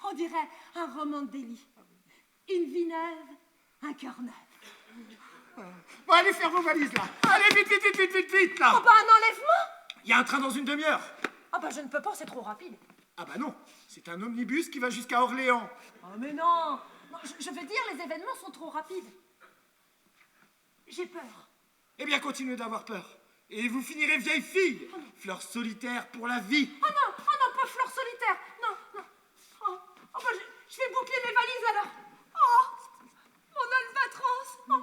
On dirait un roman de Delhi. Une vie neuve, un cœur neuf. Bon, allez faire vos valises, là. Allez, vite, là. Oh, bah un enlèvement? Il y a un train dans une demi-heure. Ah, bah je ne peux pas, c'est trop rapide. Ah bah non, c'est un omnibus qui va jusqu'à Orléans. Oh, mais non. Je veux dire, les événements sont trop rapides. J'ai peur. Eh bien, continuez d'avoir peur. Et vous finirez vieille fille. Fleur solitaire pour la vie. Oh non, pas fleur solitaire. Non. Oh, bah je vais boucler mes valises alors. Oh, mon albatros. Oh,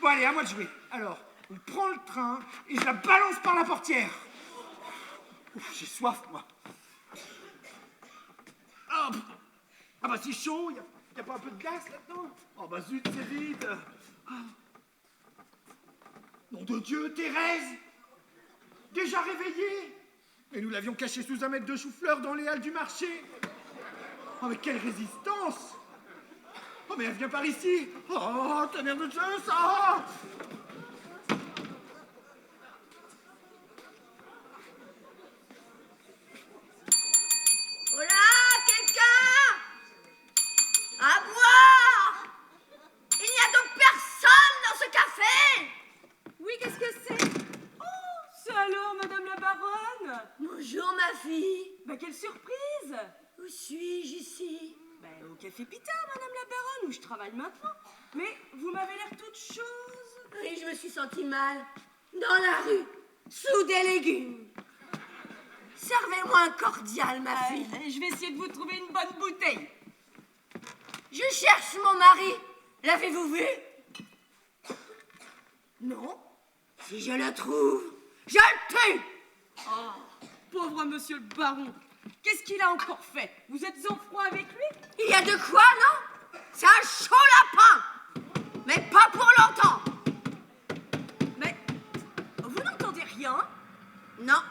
Bon, allez, à moi de jouer. Alors, on prend le train et je la balance par la portière. Ouf, j'ai soif, moi. Ah bah c'est chaud, y a pas un peu de glace là-dedans? Oh bah zut, c'est vide. Nom de Dieu, Thérèse! Déjà réveillée? Et nous l'avions cachée sous un mètre de chou-fleur dans les halles du marché. Oh mais quelle résistance! Oh mais elle vient par ici! Oh, tonnerre de Dieu, ça! oh là, quelqu'un! À boire! Il n'y a donc personne dans ce café! Oui, qu'est-ce que c'est? Oh, c'est alors, Madame la Baronne? Bonjour, ma fille. Bah, quelle surprise! Où suis-je ici? Ben, au Café Pita, Madame la Baronne, où je travaille maintenant. Mais vous m'avez l'air toute chose. Et je me suis sentie mal. Dans la rue, sous des légumes. Servez-moi un cordial, ma fille. Je vais essayer de vous trouver une bonne bouteille. Je cherche mon mari. L'avez-vous vu? Non. Si je le trouve, je le tue. Oh, pauvre monsieur le baron. Qu'est-ce qu'il a encore fait? Vous êtes en froid avec lui? Il y a de quoi, non? C'est un chaud lapin. Mais pas pour longtemps. Mais vous n'entendez rien? Non.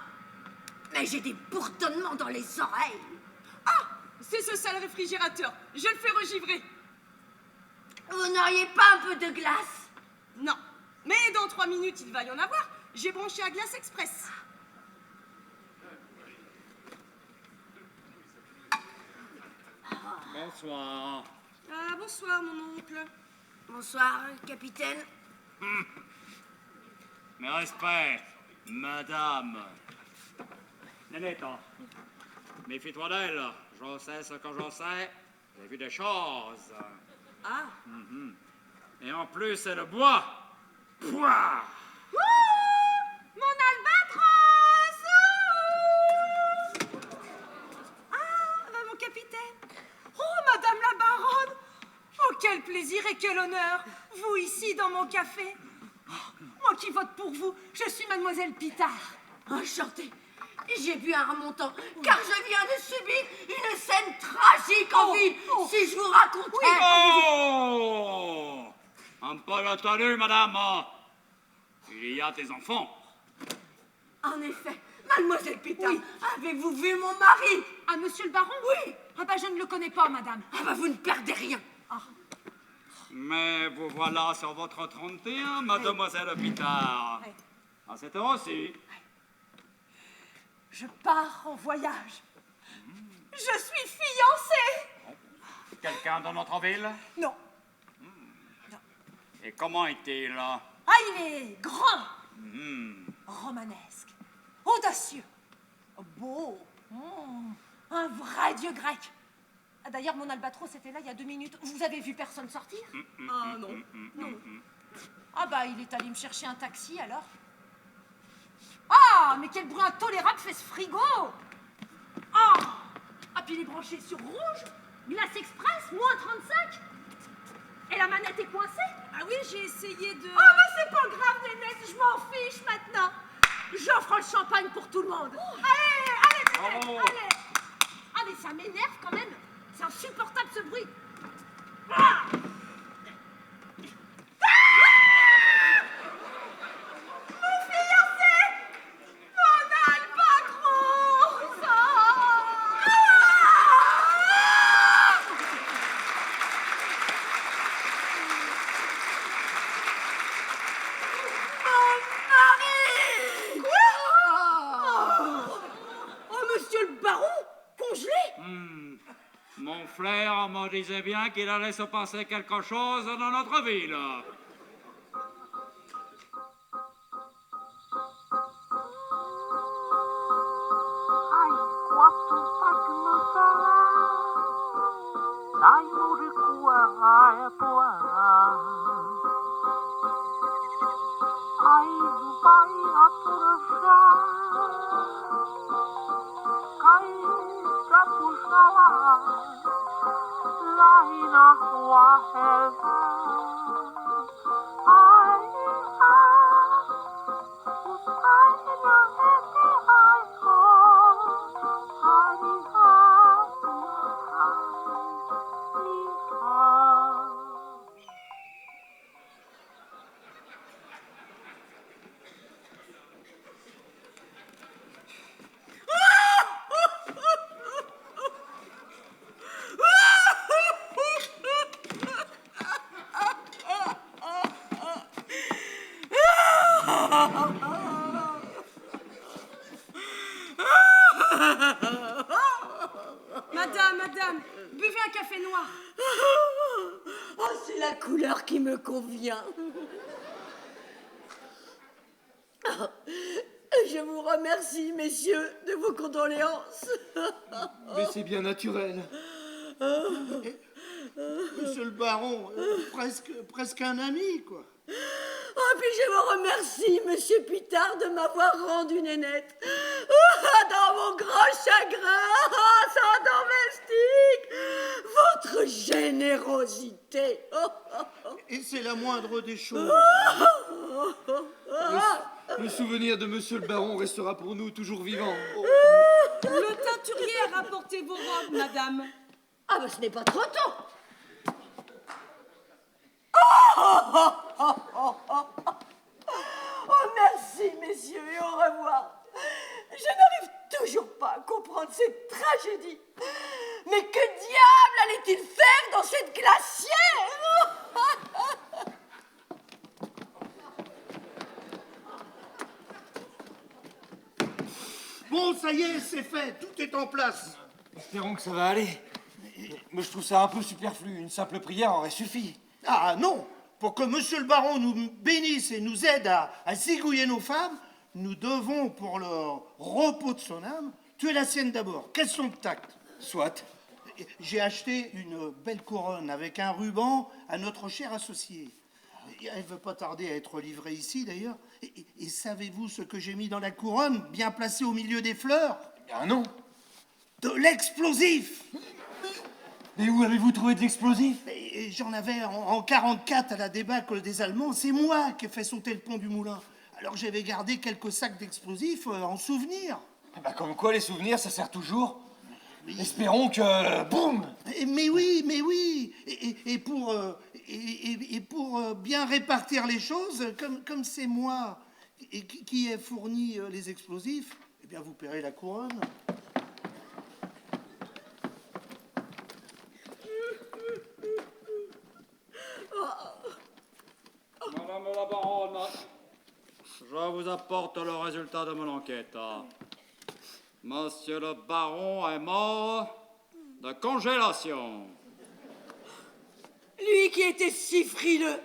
Mais j'ai des bourdonnements dans les oreilles. Ah, c'est ce sale réfrigérateur. Je le fais regivrer. Vous n'auriez pas un peu de glace? Non. Mais dans 3 minutes, il va y en avoir. J'ai branché à glace express. Bonsoir. Ah, bonsoir, mon oncle. Bonsoir, capitaine. Mes respects, madame. Nénette, méfie-toi d'elle. J'en sais ce que j'en sais. J'ai vu des choses. Ah. Et en plus, elle boit. Pouah! Mon albatros! Ah, bah, mon capitaine. Oh, Madame la Baronne. Oh, quel plaisir. plaisir et quel honneur. Vous ici, dans mon café. Oh, moi qui vote pour vous, je suis mademoiselle Pitard. Enchantée. J'ai bu un remontant, car je viens de subir une scène tragique en ville. Si je vous racontais... Oh! Un peu entendu, madame. Il y a des enfants. En effet, mademoiselle Pitard, avez-vous vu mon mari? Ah, monsieur le baron? Oui. Ah bah, je ne le connais pas, madame. Ah bah, vous ne perdez rien. Mais vous voilà sur votre 31, mademoiselle Pitard. Oui. À cette heure-ci. Je pars en voyage. Je suis fiancée. Quelqu'un dans notre ville? Non. Et comment est-il? Ah, il est grand, romanesque, audacieux, beau, un vrai dieu grec. Ah, d'ailleurs, mon albatros était là il y a 2 minutes. Vous avez vu personne sortir? Ah non. Non. Ah bah, il est allé me chercher un taxi, alors. Ah, mais quel bruit intolérable fait ce frigo! Ah, puis il est branché sur rouge, glace express, moins 35. Et la manette est coincée? Ah oui, j'ai essayé de... Ah, mais c'est pas grave, Nénette, je m'en fiche maintenant. J'offre le champagne pour tout le monde. Allez, Nénette, allez. Ah, mais ça m'énerve quand même. C'est insupportable ce bruit. Ah! Mon fiancé! Mon albatros! Oh, monsieur le baron, congelé? Mon frère me disait bien qu'il allait se passer quelque chose dans notre ville. Ai, quanto pagno sarà? Dai, muri kuara e poara. Ai, Dubai aturasha. Kai, kapushawa. Laina waheva. Ai, Usaina eti ai ho. Ai, Madame, buvez un café noir. Oh, c'est la couleur qui me convient. Oh, je vous remercie, messieurs, de vos condoléances. Mais c'est bien naturel. Monsieur le baron, presque un ami, quoi. Oh, puis je vous remercie, monsieur Pitard, de m'avoir rendu Nénette. Oh, dans mon grand chagrin, sans domestique, votre générosité. Et c'est la moindre des choses. Le souvenir de monsieur le baron restera pour nous toujours vivant. Le teinturier a rapporté vos robes, madame. Ah, ben ce n'est pas trop tôt. Oh, merci, messieurs, et au revoir. Je n'arrive toujours pas à comprendre cette tragédie. Mais que diable allait-il faire dans cette glacière? Bon, ça y est, c'est fait, tout est en place. Espérons que ça va aller. Moi, je trouve ça un peu superflu. Une simple prière aurait suffi. Ah non, pour que monsieur le baron nous bénisse et nous aide à zigouiller nos femmes, nous devons, pour le repos de son âme, tuer la sienne d'abord. Question de tact. Soit. J'ai acheté une belle couronne avec un ruban à notre cher associé. Elle ne veut pas tarder à être livrée ici, d'ailleurs. Et savez-vous ce que j'ai mis dans la couronne, bien placée au milieu des fleurs? Ah non. De l'explosif. Et où avez-vous trouvé de l'explosif? Et j'en avais en 44 à la débâcle des Allemands. C'est moi qui ai fait sauter le pont du moulin. Alors j'avais gardé quelques sacs d'explosifs en souvenir. Ah bah comme quoi les souvenirs, ça sert toujours. Espérons que... Boum! Mais oui. Et pour bien répartir les choses, comme c'est moi qui ai fourni les explosifs, eh bien vous paierez la couronne. Madame la baronne, je vous apporte le résultat de mon enquête. Monsieur le baron est mort de congélation. Lui qui était si frileux.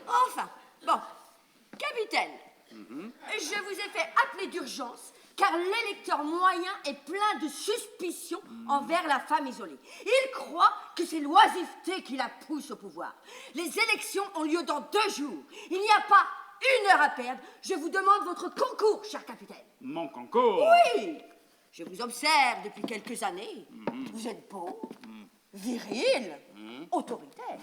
Enfin, bon, capitaine, je vous ai fait appeler d'urgence car l'électeur moyen est plein de suspicions envers la femme isolée. Il croit que c'est l'oisiveté qui la pousse au pouvoir. Les élections ont lieu dans 2 jours. Il n'y a pas 1 heure à perdre. Je vous demande votre concours, cher capitaine. Mon concours? Oui, je vous observe depuis quelques années. Vous êtes beau, viril, autoritaire,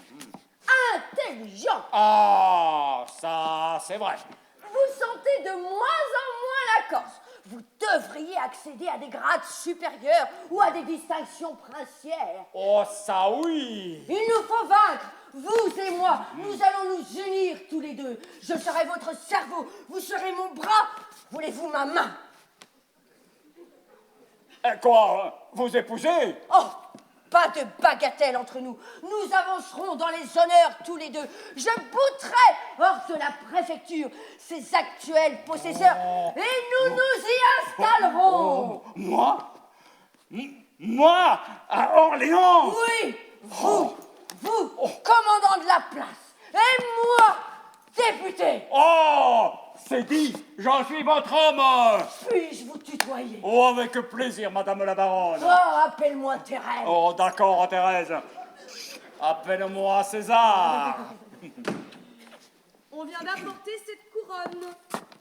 intelligent. Ah, ça, c'est vrai. Vous sentez de moins en moins la Corse. Vous devriez accéder à des grades supérieurs ou à des distinctions princières. Oh, ça oui. Il nous faut vaincre, vous et moi. Nous allons nous unir tous les deux. Je serai votre cerveau, vous serez mon bras. Voulez-vous ma main? Quoi? Vous épousez? Oh, pas de bagatelle entre nous. Nous avancerons dans les honneurs tous les deux. Je bouterai hors de la préfecture ses actuels possesseurs et nous nous y installerons. Moi? À Orléans? Oui, vous, commandant de la place, et moi, député. Oh, c'est dit, j'en suis votre homme. Puis-je vous tutoyer? Oh, avec plaisir, madame la baronne. Oh, appelle-moi Thérèse. Oh, d'accord, Thérèse. Appelle-moi César. On vient d'apporter cette couronne.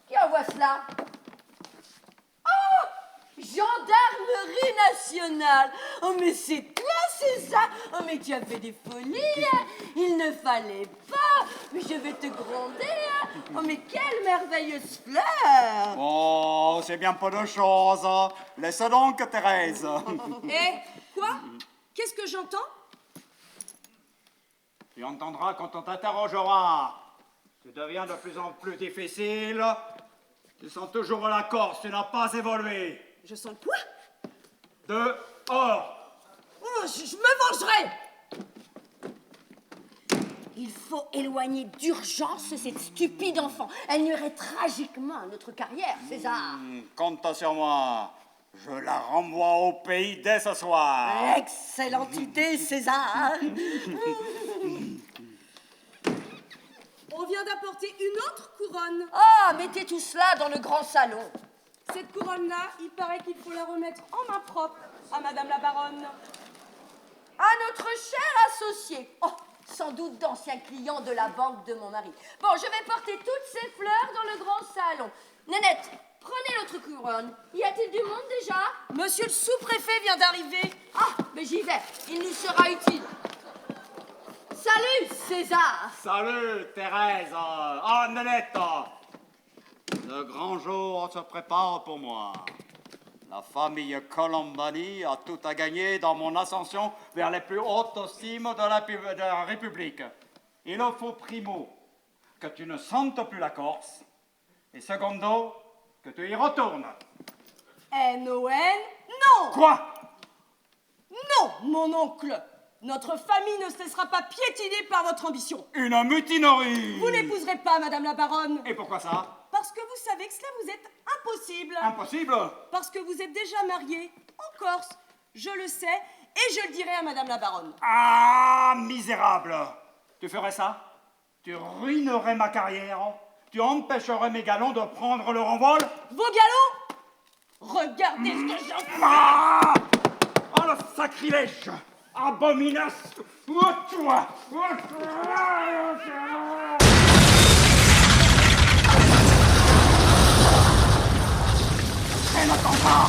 Qui envoie cela? Oh, gendarmerie nationale. Oh, mais c'est toi, César. Oh, mais tu as fait des folies, hein. Il ne fallait pas. Mais je vais te gronder, hein. Oh, mais quelle merveilleuse fleur. Oh, c'est bien peu de choses. Laisse donc, Thérèse. Quoi? Qu'est-ce que j'entends? Tu entendras quand on t'interrogera. Tu deviens de plus en plus difficile. Tu sens toujours la Corse, tu n'as pas évolué. Je sens quoi? Dehors. Oh, je me vengerai. Il faut éloigner d'urgence cette stupide enfant. Elle nuirait tragiquement à notre carrière, César. Compte sur moi. Je la renvoie au pays dès ce soir. Excellente idée, César. On vient d'apporter une autre couronne. Ah, mettez tout cela dans le grand salon. Cette couronne-là, il paraît qu'il faut la remettre en main propre à madame la baronne. À notre cher associé. Oh, sans doute d'anciens clients de la banque de mon mari. Bon, je vais porter toutes ces fleurs dans le grand salon. Nénette, prenez l'autre couronne. Y a-t-il du monde déjà? Monsieur le sous-préfet vient d'arriver. Ah, mais j'y vais. Il nous sera utile. Salut, César. Salut, Thérèse. Oh, Nénette. Le grand jour se prépare pour moi. La famille Colombani a tout à gagner dans mon ascension vers les plus hautes cimes de la République. Il faut, primo, que tu ne sentes plus la Corse, et secondo, que tu y retournes. N-O-N, non. Quoi? Non, mon oncle. Notre famille ne cessera pas piétinée par votre ambition. Une mutinerie. Vous n'épouserez pas madame la baronne. Et pourquoi ça? Parce que vous savez que cela vous est impossible. Impossible? Parce que vous êtes déjà marié en Corse. Je le sais et je le dirai à madame la baronne. Ah, misérable! Tu ferais ça? Tu ruinerais ma carrière? Tu empêcherais mes galons de prendre leur envol? Vos galons? Regardez ce que j'en fais! Ah! Oh, le sacrilège! Abomination! Toi! Un attentat!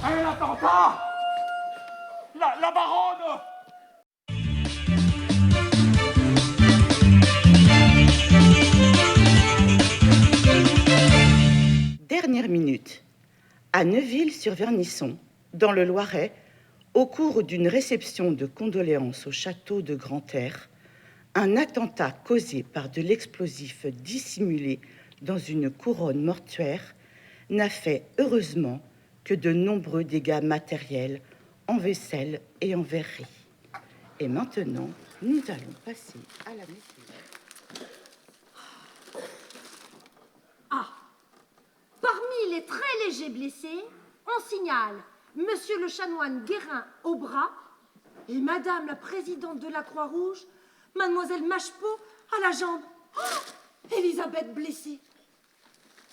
Un attentat! La baronne! À Neuville-sur-Vernisson, dans le Loiret, au cours d'une réception de condoléances au château de Grand-Air, un attentat causé par de l'explosif dissimulé dans une couronne mortuaire n'a fait heureusement que de nombreux dégâts matériels en vaisselle et en verrerie. Et maintenant, nous allons passer à la météo. Ah, parmi les très légers blessés, on signale Monsieur le chanoine Guérin au bras et Madame la présidente de la Croix-Rouge, Mademoiselle Machepeau à la jambe. Oh, Elisabeth blessée.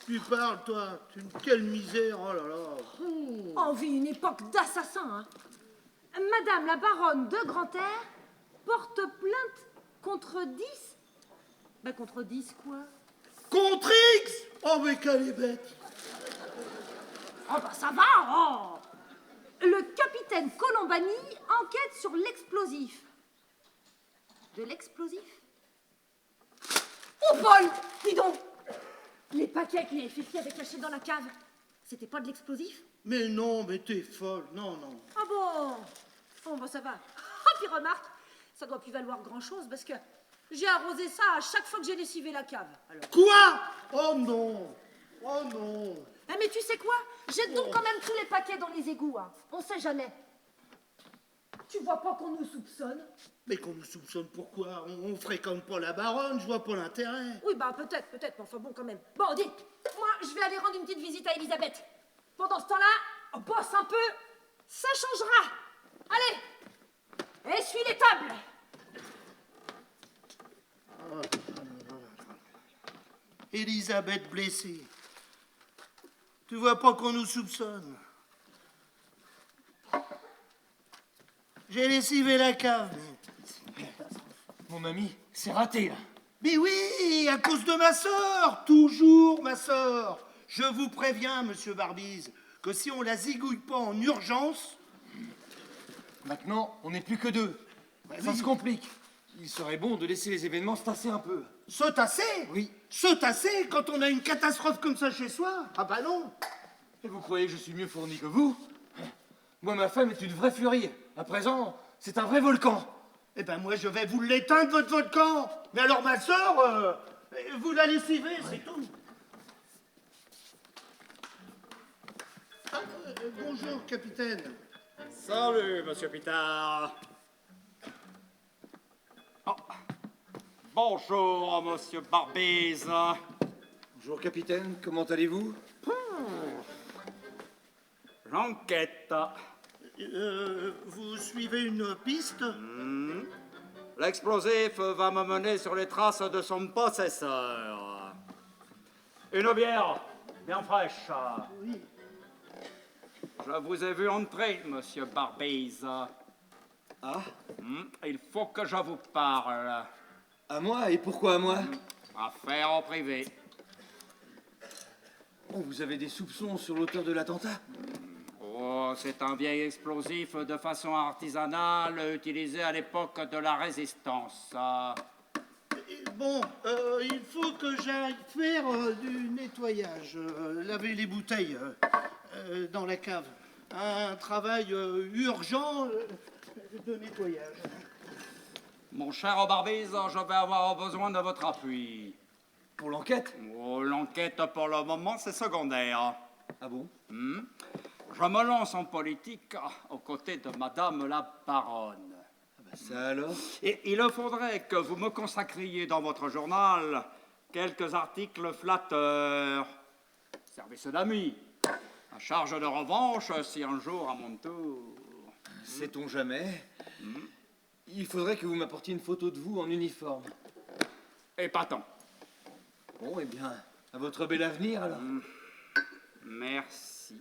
Tu parles, toi. Quelle misère, oh là là. On vit une époque d'assassins. Hein. Madame la baronne de Grand-Air porte plainte contre 10. Ben contre 10 quoi? Contre X. Oh, mais qu'elle est bête. Oh bah ça va, oh. Le capitaine Colombani enquête sur l'explosif. De l'explosif? Oh Paul, dis donc. Les paquets que les FFI avaient cachés dans la cave, c'était pas de l'explosif? Mais non, mais t'es folle, non, non. Ah bon? Bon, bah ça va. Ah, puis remarque, ça doit plus valoir grand-chose parce que j'ai arrosé ça à chaque fois que j'ai lessivé la cave. Alors. Quoi? Oh non. Oh non. Ah, mais tu sais quoi? Jette donc quand même tous les paquets dans les égouts, hein. On sait jamais. Tu vois pas qu'on nous soupçonne? Mais qu'on nous soupçonne pourquoi? On fréquente pas la baronne, je vois pas l'intérêt. Oui, bah peut-être, mais enfin bon quand même. Bon, dis, moi je vais aller rendre une petite visite à Elisabeth. Pendant ce temps-là, on bosse un peu, ça changera. Allez, essuie les tables. Elisabeth blessée. Tu vois pas qu'on nous soupçonne? J'ai lessivé la cave. Mon ami, c'est raté, là. Mais oui, à cause de ma sœur, toujours ma sœur. Je vous préviens, monsieur Barbise, que si on la zigouille pas en urgence... Maintenant, on n'est plus que deux. Ça se complique. Il serait bon de laisser les événements se tasser un peu. Se tasser? Oui. Se tasser quand on a une catastrophe comme ça chez soi? Ah bah non. Et vous croyez que je suis mieux fourni que vous? Moi, ma femme est une vraie furie. À présent, c'est un vrai volcan. Eh ben moi, je vais vous l'éteindre, votre volcan. Mais alors ma sœur, vous la lessivez, c'est tout. Ah, bonjour, capitaine. Salut, monsieur Pitard. Oh. Bonjour, monsieur Barbise. Bonjour, capitaine. Comment allez-vous? J'enquête. Vous suivez une piste? L'explosif va me mener sur les traces de son possesseur. Une bière, bien fraîche. Oui. Je vous ai vu entrer, monsieur Barbise. Ah? Il faut que je vous parle. À moi? Et pourquoi à moi? Affaire en privé. Oh, vous avez des soupçons sur l'auteur de l'attentat? Oh, c'est un vieil explosif de façon artisanale utilisé à l'époque de la Résistance. Bon, il faut que j'aille faire du nettoyage, laver les bouteilles dans la cave. Un travail urgent de nettoyage. Mon cher Barbise, je vais avoir besoin de votre appui. Pour l'enquête? Oh, l'enquête, pour le moment, c'est secondaire. Ah bon? Je me lance en politique aux côtés de Madame la Baronne. Ah bah ça alors? Et il faudrait que vous me consacriez dans votre journal quelques articles flatteurs. Service d'amis. À charge de revanche, si un jour, à mon tour... Sait-on jamais? Il faudrait que vous m'apportiez une photo de vous en uniforme. Épatant. Bon, eh bien, à votre bel avenir, alors. Merci.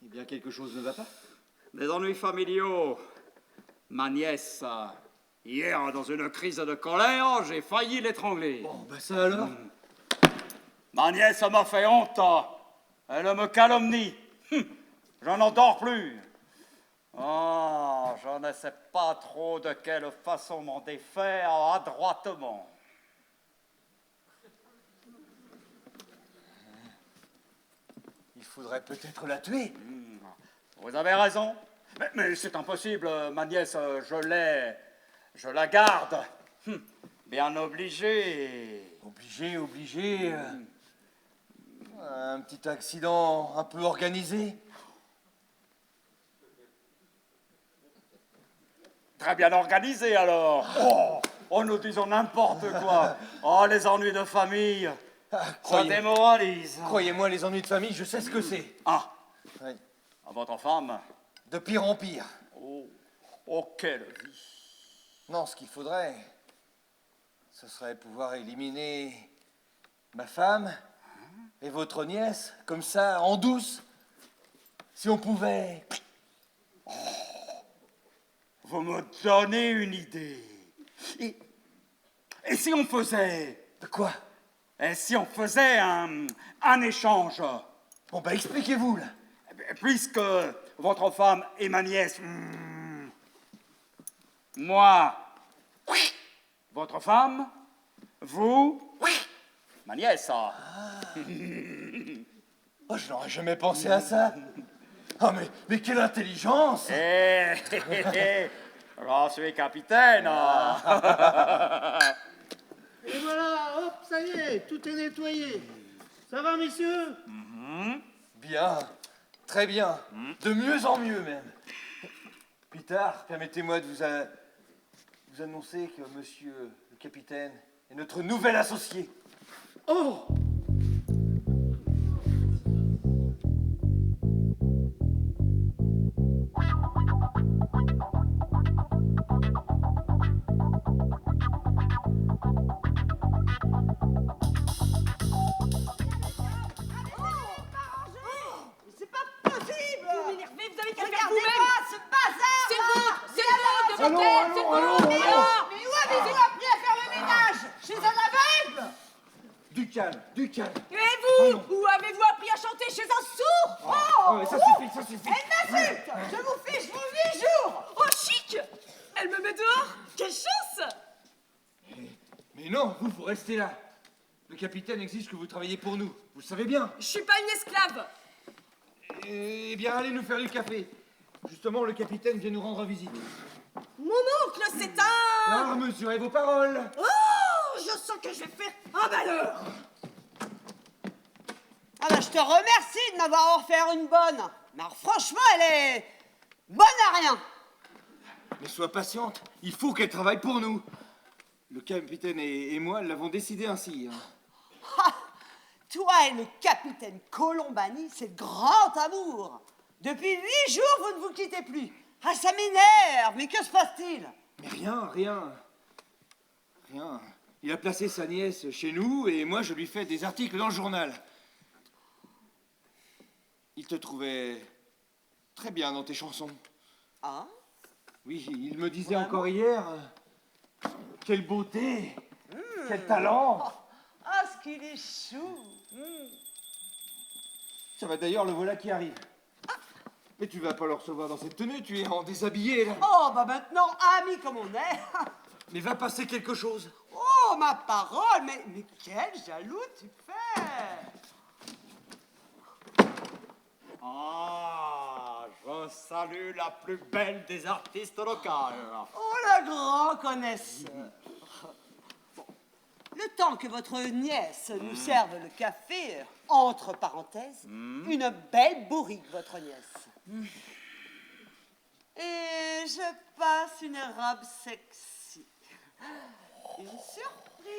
Eh bien, quelque chose ne va pas? Des ennuis familiaux. Ma nièce, hier, dans une crise de colère, j'ai failli l'étrangler. Bon, bah ça alors? Ma nièce m'a fait honte. Elle me calomnie. Je n'en dors plus. Oh, je ne sais pas trop de quelle façon m'en défaire adroitement. faudrait peut-être la tuer. Vous avez raison. Mais c'est impossible, ma nièce, je la garde. Bien obligé. Obligé. Un petit accident un peu organisé. Très bien organisé, alors. Oh, nous disons n'importe quoi. Oh, les ennuis de famille. Ça démoralise. Croyez-moi, les ennuis de famille, je sais ce que c'est. Ah, Oui. à votre femme. De pire en pire. Oh, quelle vie. Non, ce qu'il faudrait, ce serait pouvoir éliminer ma femme et votre nièce, comme ça, en douce. Si on pouvait. Vous me donnez une idée. Et si on faisait... De quoi? Et si on faisait un échange? Bon, bah, expliquez-vous, là. Puisque votre femme est ma nièce, moi, votre femme, vous, ma nièce. Oh, je n'aurais jamais pensé à ça. Oh, mais quelle intelligence! Je suis capitaine. Et voilà, hop, ça y est, tout est nettoyé. Ça va, messieurs? Bien, très bien. De mieux en mieux, même. Plus tard, permettez-moi de vous annoncer que monsieur le capitaine est notre nouvel associé. Oh! C'est pas possible. Vous m'énervez, vous avez qu'à le faire Regardez-moi vous-même. ce bazar. C'est le vôtre, c'est le vôtre de Allons, monter, c'est le allons, vôtre, allons, dehors. Mais où avez-vous appris à faire le ménage? Chez un aveugle? Du calme, du calme. Et vous, où avez-vous appris à chanter chez un sourd? Oh, mais ça suffit, ça suffit. Elle m'insulte. Je vous fiche vos 8 jours. Oh, chic! Elle me met dehors? Quelle chance! Mais non, vous restez là. Le capitaine exige que vous travaillez pour nous. Vous le savez bien. Je suis pas une esclave! Eh bien, allez nous faire du café. Justement, le capitaine vient nous rendre visite. Mon oncle, c'est un... Ah, mesurez vos paroles. Oh, je sens que je vais faire un malheur. Ah ben, je te remercie de m'avoir offert une bonne. Mais alors, franchement, elle est bonne à rien. Mais sois patiente, il faut qu'elle travaille pour nous. Le capitaine et moi l'avons décidé ainsi. Ha! Toi et le capitaine Colombani, c'est de grand amour. Depuis 8 jours, vous ne vous quittez plus. Ah, ça m'énerve, mais que se passe-t-il? Mais rien. Il a placé sa nièce chez nous et moi je lui fais des articles dans le journal. Il te trouvait très bien dans tes chansons. Ah? Oui, il me disait encore hier, quelle beauté, quel talent. Ah, ce qu'il est chou. Ça va d'ailleurs, le voilà qui arrive. Mais tu vas pas le recevoir dans cette tenue, tu es en déshabillé là. Oh, bah maintenant, amis comme on est. Mais va passer quelque chose. Oh, ma parole, mais quel jaloux tu fais. Ah, je salue la plus belle des artistes locales. Oh, le grand connaisseur. Bon, le temps que votre nièce nous serve le café, entre parenthèses, une belle bourrique, votre nièce. Et je passe une robe sexy. Une surprise.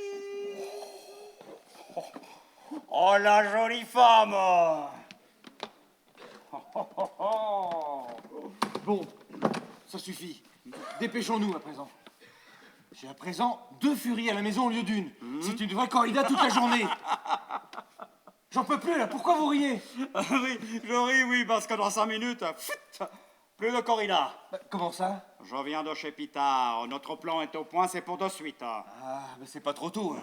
Oh, la jolie femme. Bon, ça suffit. Dépêchons-nous à présent. J'ai à présent 2 furies à la maison au lieu d'une. C'est une vraie corrida toute la journée. J'en peux plus là, pourquoi vous riez? Oui, je ris, oui, parce que dans 5 minutes, plus de corrida. Comment ça? Je viens de chez Pitard. Notre plan est au point, c'est pour de suite. Ah, mais c'est pas trop tôt. Hein.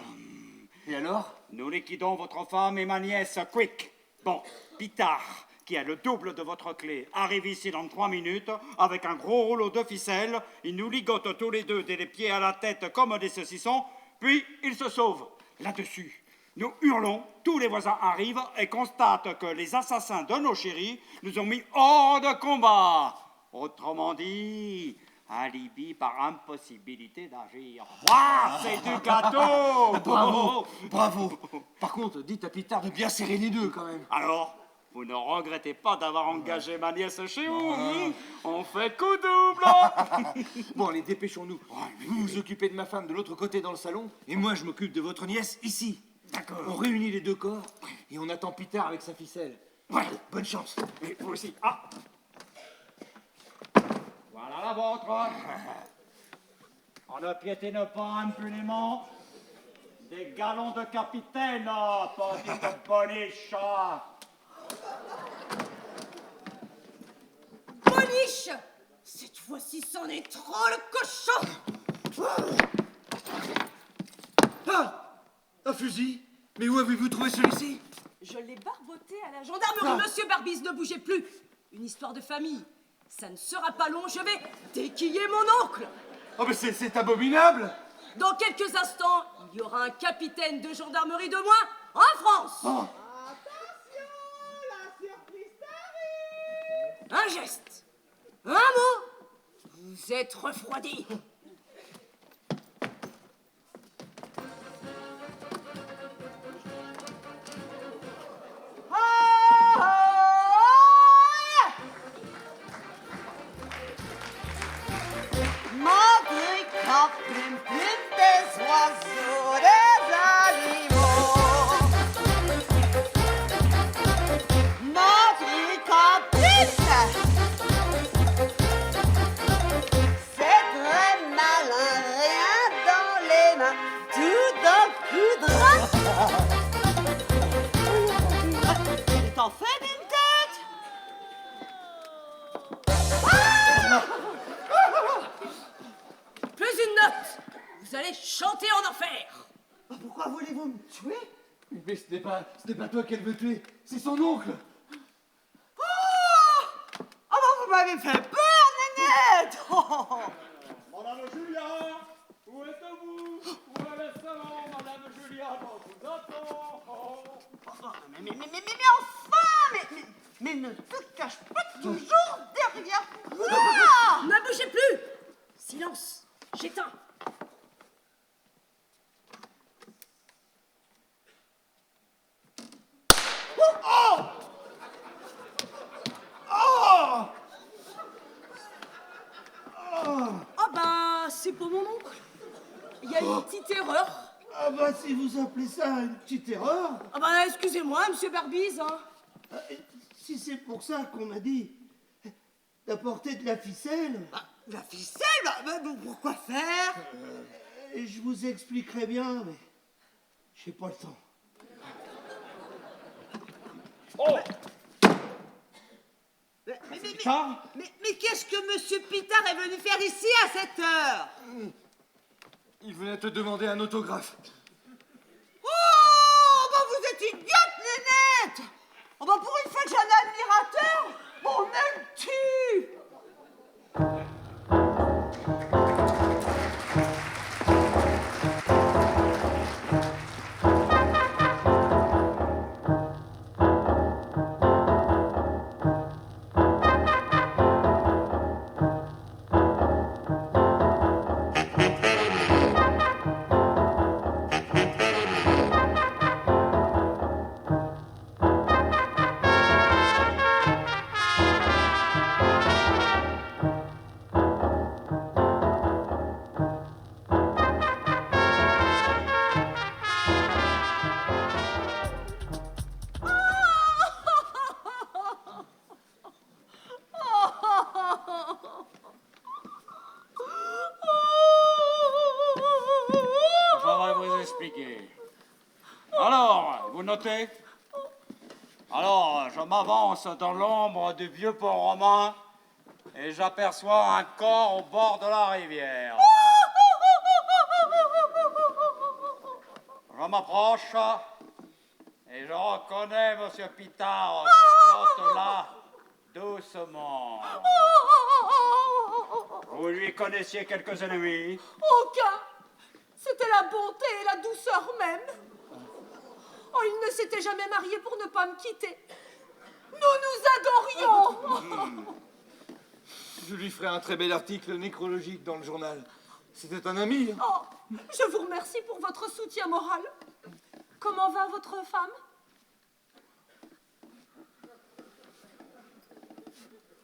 Et alors? Nous liquidons votre femme et ma nièce, quick. Bon, Pitard, qui a le double de votre clé, arrive ici dans 3 minutes avec un gros rouleau de ficelle. Il nous ligote tous les deux des pieds à la tête comme des saucissons, puis il se sauve. Là-dessus, Nous hurlons, tous les voisins arrivent et constatent que les assassins de nos chéris nous ont mis hors de combat. Autrement dit, alibi par impossibilité d'agir. Waouh, c'est du gâteau. Bravo, bravo. Par contre, dites à Pitard de bien serrer les deux quand même. Alors, vous ne regrettez pas d'avoir engagé ma nièce chez vous? On fait coup double. Bon, allez, dépêchons-nous. Vous vous occupez de ma femme de l'autre côté dans le salon, et moi je m'occupe de votre nièce ici. D'accord. On réunit les deux corps, et on attend Pitard avec sa ficelle. Ouais. Bonne chance. Et vous aussi. Ah. Voilà la vôtre. On ne piétine pas impunément des galons de capitaine, petite boniche. Boniche! Cette fois-ci, c'en est trop, le cochon! Ah! Un fusil? Mais où avez-vous trouvé celui-ci? Je l'ai barboté à la gendarmerie. Monsieur Barbise, ne bougez plus. Une histoire de famille. Ça ne sera pas long, je vais déquiller mon oncle. Oh, mais c'est abominable! Dans quelques instants, il y aura un capitaine de gendarmerie de moins en France. Oh. Un geste, un mot, vous êtes refroidi. Marguerite Cap, plume, plume des oiseaux, des animaux. Marguerite Cap, c'est très malin, rien dans les mains, tout d'un coup de t'en fais d'une tête? Plus une note, vous allez chanter en enfer. Pourquoi voulez-vous me tuer? Mais ce n'est pas toi qu'elle veut tuer, c'est son oncle. Oh, bah vous m'avez fait peur, Nénette. Oh. Madame Julia, où êtes-vous? Où est le salon, Madame Julia? Je vous attends. Mais enfin, mais ne te cache pas toujours derrière moi. Ne bougez plus. Silence, j'éteins. Ah bah, c'est pour mon oncle. Il y a une petite erreur. Ah bah si vous appelez ça une petite erreur, Ah bah, excusez-moi, monsieur Barbise. Hein. si c'est pour ça qu'on m'a dit d'apporter de la ficelle, La ficelle, bah, pourquoi faire? je vous expliquerai bien, mais j'ai pas le temps. Oh! Mais qu'est-ce que monsieur Pitard est venu faire ici à cette heure? Il venait te demander un autographe. Oh, bah vous êtes idiote, Nénette. Oh, bah pour une fois que j'ai un admirateur, on me le tue. Alors, vous notez? Alors, je m'avance dans l'ombre du vieux pont romain et j'aperçois un corps au bord de la rivière. Je m'approche et je reconnais Monsieur Pitard qui flotte là, doucement. Vous lui connaissiez quelques ennemis? Aucun. C'était la bonté et la douceur même. Oh, il ne s'était jamais marié pour ne pas me quitter. Nous adorions. Je lui ferai un très bel article nécrologique dans le journal. C'était un ami. Hein. Oh, je vous remercie pour votre soutien moral. Comment va votre femme?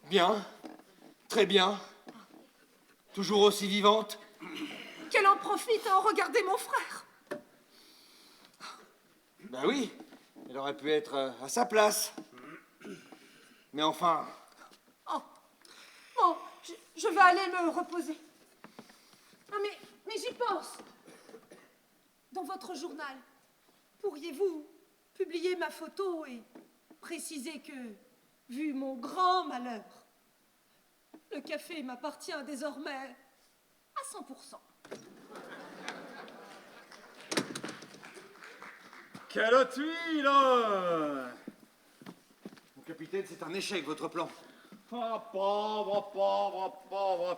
Bien, très bien. Toujours aussi vivante. Qu'elle en profite à en regarder mon frère. Ben oui, elle aurait pu être à sa place. Mais enfin... Oh, bon, je vais aller me reposer. Ah, mais j'y pense. Dans votre journal, pourriez-vous publier ma photo et préciser que, vu mon grand malheur, le café m'appartient désormais à 100%. Quelle tuile! Mon capitaine, c'est un échec, votre plan. Ah, pauvre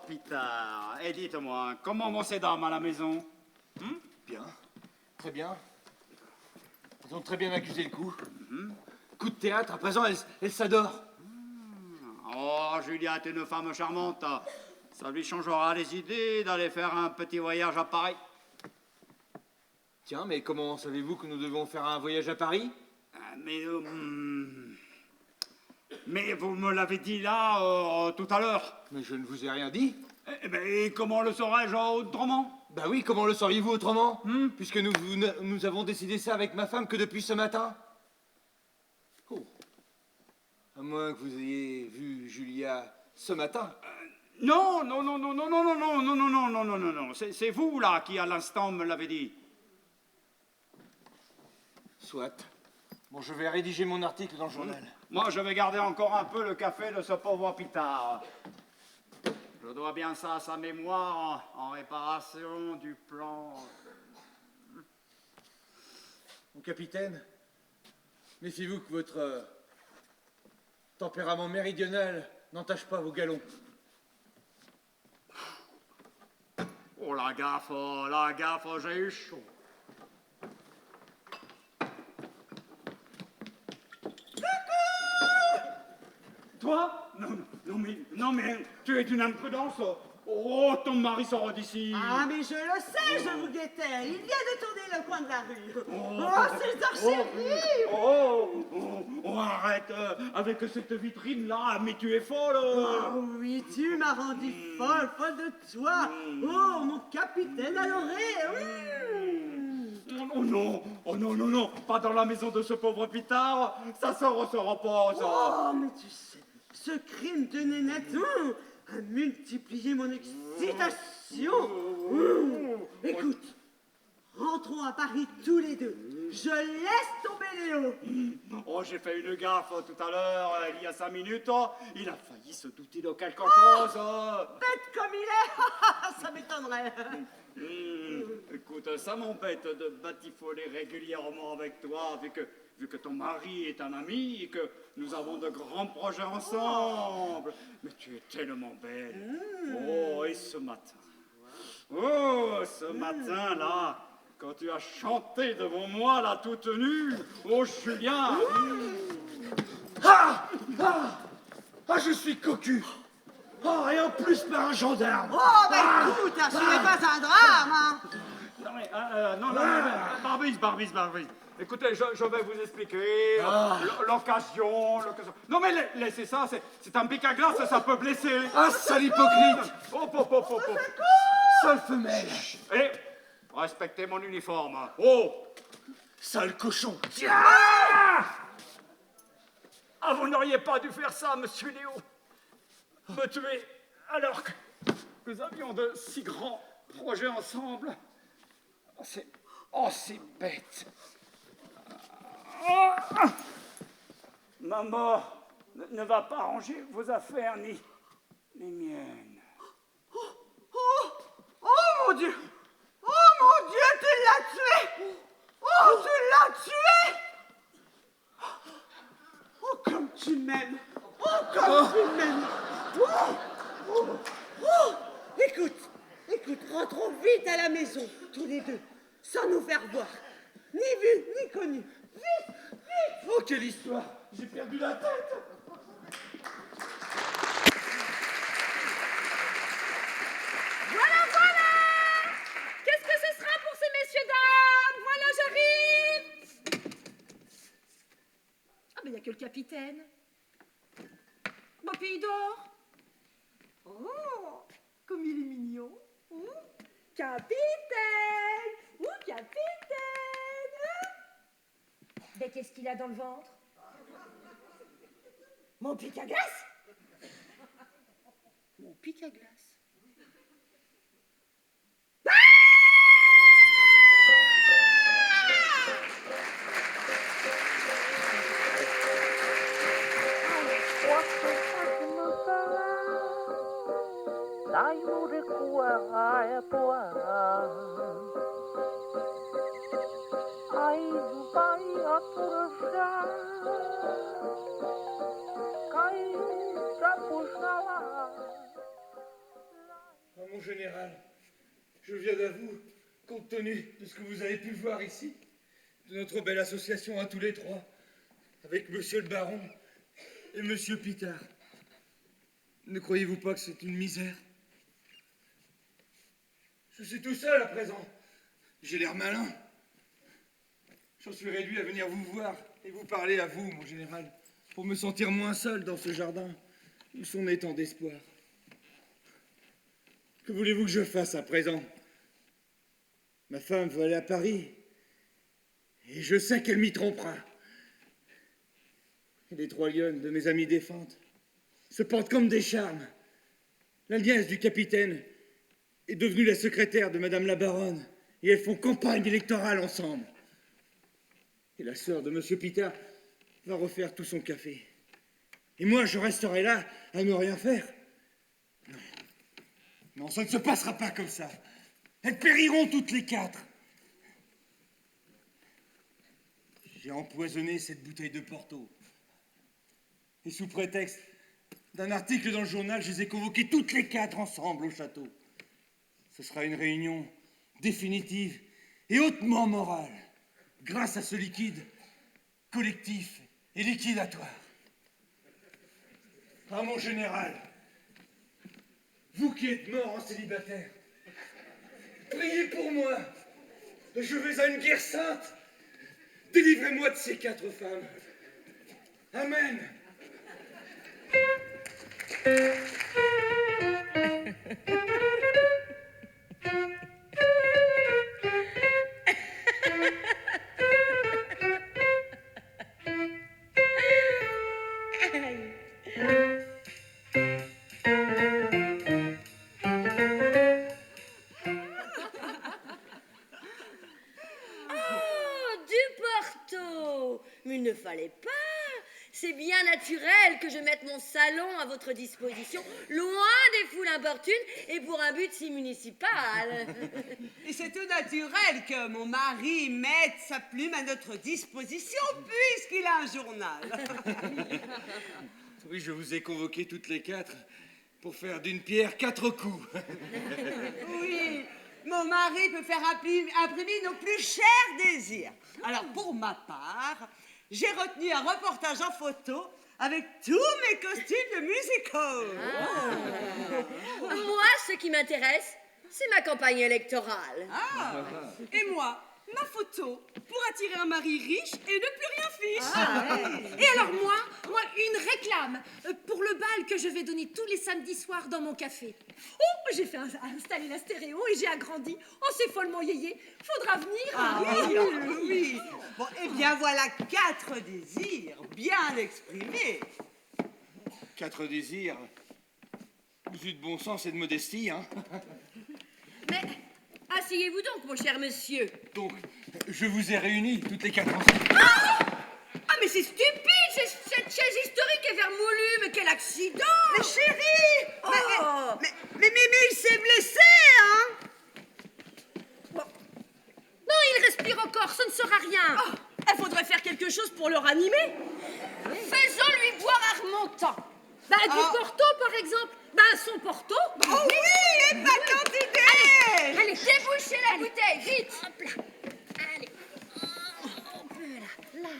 Pitard. Et dites-moi, comment vont ces dames à la maison? Bien, très bien. Elles ont très bien accusé le coup. Coup de théâtre, à présent, elles s'adorent. Oh, Julia est une femme charmante. Ça lui changera les idées d'aller faire un petit voyage à Paris. Tiens, mais comment savez-vous que nous devons faire un voyage à Paris? Mais vous me l'avez dit là, tout à l'heure. Mais je ne vous ai rien dit. Mais comment le saurais-je autrement? Bah oui, comment le sauriez-vous autrement? Puisque nous avons décidé ça avec ma femme que depuis ce matin. Oh. À moins que vous ayez vu Julia ce matin. Non. C'est vous là qui à l'instant me l'avez dit. Soit. Bon, je vais rédiger mon article dans le journal. Moi, je vais garder encore un peu le café de ce pauvre Pitard. Je dois bien ça à sa mémoire en réparation du plan. Mon capitaine, méfiez-vous que votre tempérament méridional n'entache pas vos galons. Oh, la gaffe, j'ai eu chaud. Toi? Non, mais tu es une imprudence. Oh, ton mari sort d'ici. Ah, mais je le sais, je vous guettais. Il vient de tourner le coin de la rue. Oh, César chéri. Oh, arrête avec cette vitrine-là, mais tu es folle. Oh oui, tu m'as rendu folle de toi. Oh, mon capitaine adoré. Oh non, pas dans la maison de ce pauvre Pitard. Ça se ressort pas, ça. Oh, mais tu sais, ce crime de Nénette a multiplié mon excitation. Écoute, rentrons à Paris tous les deux. Je laisse tomber Léo. Oh, j'ai fait une gaffe tout à l'heure, il y a 5 minutes. Il a failli se douter de quelque chose. Bête comme il est, ça m'étonnerait. Écoute, ça m'embête de batifoler régulièrement avec toi, vu que ton mari est un ami et que nous avons de grands projets ensemble. Mais tu es tellement belle. Oh, et ce matin. Oh, ce matin-là, quand tu as chanté devant moi, là, toute nue. Oh, Julien. Ah, je suis cocu. Oh, et en plus par un gendarme. Oh, bah écoute, ce n'est pas un drame, hein. Non, Barbise. Écoutez, je vais vous expliquer l'occasion. Non, mais laissez ça, c'est un pic à glace, ça peut blesser. Ah, sale hypocrite. Oh. Sale femelle. Et respectez mon uniforme. Oh, sale cochon. Ah, vous n'auriez pas dû faire ça, monsieur Léo. Me tuer alors que nous avions de si grands projets ensemble. C'est bête. Ma mort ne va pas arranger vos affaires ni les miennes. Oh mon Dieu, tu l'as tué. Oh, tu l'as tué. Oh, comme tu m'aimes. Écoute, rentrons vite à la maison, tous les deux, sans nous faire voir. Ni vu, ni connu. Oh, quelle histoire! J'ai perdu la tête! Voilà, voilà! Qu'est-ce que ce sera pour ces messieurs dames? Voilà, j'arrive! Ah, ben, il n'y a que le capitaine. Bon, puis il dort. Oh, comme il est mignon. Capitaine! Capitaine! Ben, qu'est-ce qu'il a dans le ventre? Mon pic à glace? Mon pic à glace. Oh, mon général, je viens à vous, compte tenu de ce que vous avez pu voir ici, de notre belle association à tous les trois, avec monsieur le baron et monsieur Pitard. Ne croyez-vous pas que c'est une misère? Je suis tout seul à présent. J'ai l'air malin. J'en suis réduit à venir vous voir et vous parler à vous, mon général, pour me sentir moins seul dans ce jardin où sont nés tant d'espoir. Que voulez-vous que je fasse à présent? Ma femme veut aller à Paris et je sais qu'elle m'y trompera. Et les trois lionnes de mes amies défuntes se portent comme des charmes. La nièce du capitaine est devenue la secrétaire de Madame la Baronne et elles font campagne électorale ensemble. Et la sœur de Monsieur Pitard va refaire tout son café. Et moi, je resterai là à ne rien faire. Non, non, ça ne se passera pas comme ça. Elles périront toutes les quatre. J'ai empoisonné cette bouteille de Porto. Et sous prétexte d'un article dans le journal, je les ai convoquées toutes les quatre ensemble au château. Ce sera une réunion définitive et hautement morale, grâce à ce liquide collectif et liquidatoire. Ah, mon général, vous qui êtes mort en célibataire, priez pour moi. Je vais à une guerre sainte. Délivrez-moi de ces quatre femmes. Amen. Mais il ne fallait pas. C'est bien naturel que je mette mon salon à votre disposition, loin des foules importunes et pour un but si municipal. Et c'est tout naturel que mon mari mette sa plume à notre disposition puisqu'il a un journal. Oui, je vous ai convoquées toutes les quatre pour faire d'une pierre quatre coups. Oui, mon mari peut faire imprimer nos plus chers désirs. Alors, pour ma part, j'ai retenu un reportage en photo avec tous mes costumes de musical. Moi, ce qui m'intéresse, c'est ma campagne électorale. Et moi, ma photo pour attirer un mari riche et ne plus rien fiche. Et alors moi, une réclame pour le bal que je vais donner tous les samedis soirs dans mon café. Oh, j'ai fait installer la stéréo et j'ai agrandi. Oh, c'est follement yéyé. Faudra venir. Oui. Bon, eh bien, voilà 4 désirs bien exprimés. 4 désirs. Vu de bon sens et de modestie, hein. Mais asseyez-vous donc, mon cher monsieur. Donc, je vous ai réunis toutes les 4 ensemble. Ah, mais c'est stupide, cette chaise historique est vermoulue, mais quel accident! Mais chérie! Oh. Mais Mimi, il s'est blessé, hein? Bon. Non, il respire encore, ce ne sera rien. Oh, il faudrait faire quelque chose pour le ranimer. Faisons-lui boire Armentan. Du Porto, par exemple. Son Porto. Oh oui, épatante idée! Allez, débouchez la bouteille, vite. Hop là. Allez. Hop là.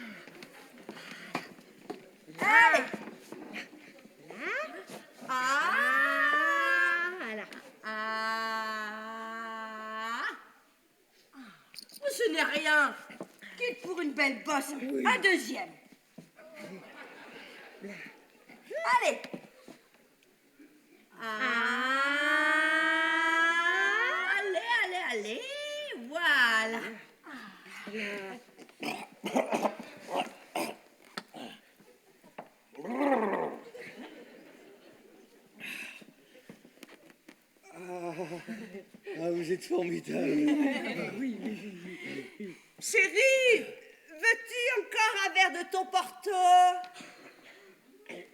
n'est rien. Quitte pour une belle bosse. Un deuxième. Allez. Allez. Voilà. Vous êtes formidable. Chérie, veux-tu encore un verre de ton Porto?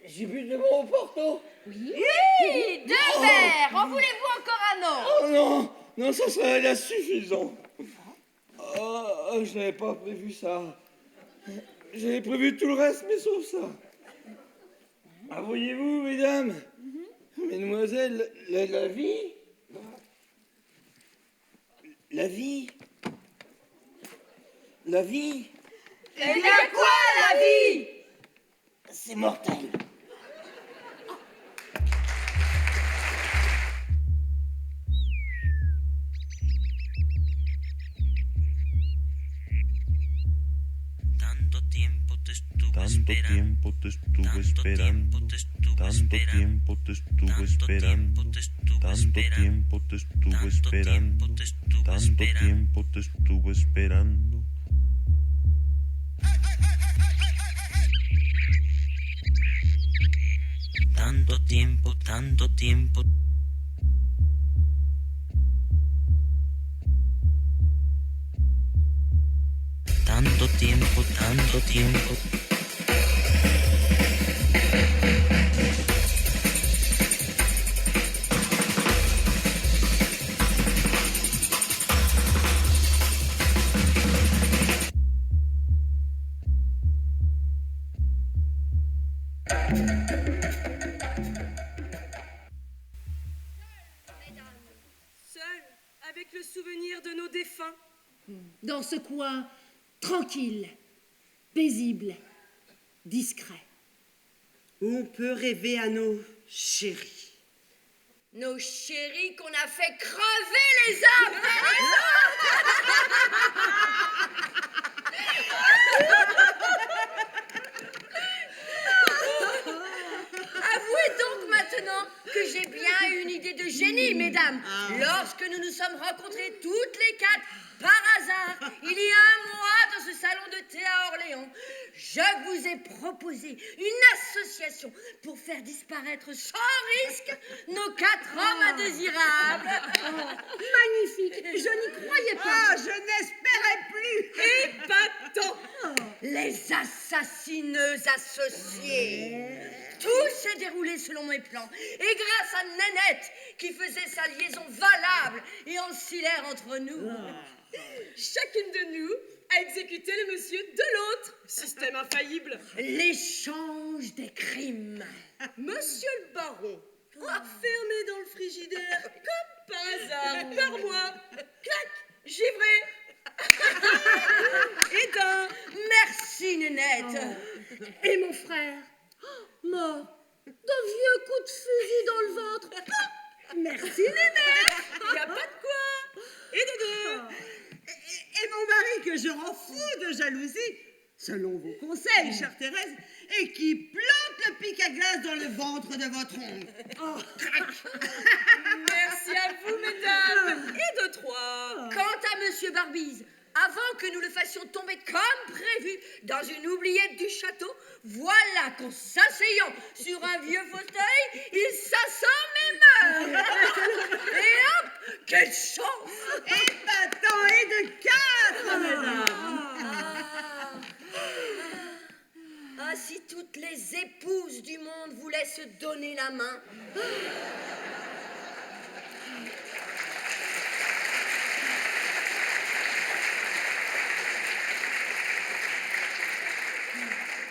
J'ai bu de mon Porto. Oui, 2 verres. En voulez-vous encore un autre? Oh non, ça serait là suffisant. Oh, je n'avais pas prévu ça. J'avais prévu tout le reste, mais sauf ça. Ah, voyez-vous, mesdames, mesdemoiselles, la vie... La vie... Eh bien quoi, la vie? C'est mortel. Tanto tiempo te estuve esperando. Tanto tiempo te estuve esperando. Tanto tiempo te estuve esperando. Tanto tiempo te estuve esperando. Tanto tiempo. Tanto tiempo. Seul, avec le souvenir de nos défunts. Dans ce coin tranquille, paisible, discret. Où on peut rêver à nos chéris. Nos chéris qu'on a fait crever les uns après les Avouez donc maintenant que j'ai bien une idée de génie, mesdames. Lorsque nous nous sommes rencontrés toutes les 4 par hasard, il y a un mois dans ce salon de thé à Orléans, je vous ai proposé une association pour faire disparaître sans risque nos 4 hommes indésirables. Magnifique, je n'y croyais pas. Je n'espérais plus. Épatant. Les assassineux associés. Tout s'est déroulé selon mes plans. Et grâce à Nénette, qui faisait sa liaison valable et ancillaire entre nous. Chacune de nous a exécuté le monsieur de l'autre. Système infaillible. L'échange des crimes. Monsieur le baron, enfermé dans le frigidaire, comme par hasard, par moi. Clac, givré. Éteint. Merci, Nénette. Et mon frère, mort d'un vieux coup de fusil dans le ventre. Merci, Nénette. Y a pas de quoi. Et de deux. Et mon mari que je rends fou de jalousie, selon vos conseils, chère Thérèse, et qui plante le pic à glace dans le ventre de votre oncle. Merci à vous, mesdames. Et de trois. Quant à Monsieur Barbise, avant que nous le fassions tomber comme prévu dans une oubliette du château, voilà qu'en s'asseyant sur un vieux fauteuil, il s'assomme et meurt. Et hop, quelle chance! Épatant et de 4, mesdames. Ah, si toutes les épouses du monde voulaient se donner la main.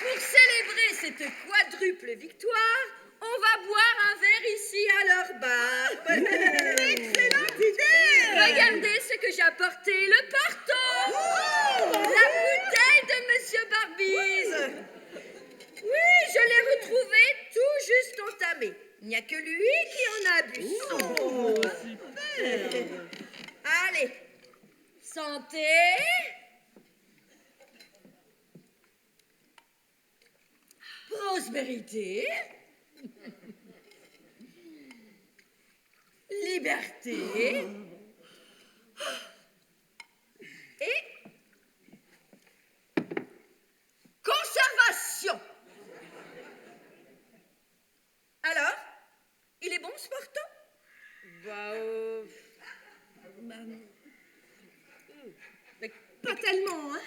Pour célébrer cette quadruple victoire, on va boire un verre ici à leur bar. Excellente idée! Regardez ce que j'ai apporté, le Porto! La bouteille de Monsieur Barbise! Oui, je l'ai retrouvé tout juste entamé. Il n'y a que lui qui en a bu. Allez, sans Santé. Prospérité. Liberté. Et conservation. Alors, il est bon ce porto? Mais pas tellement, hein?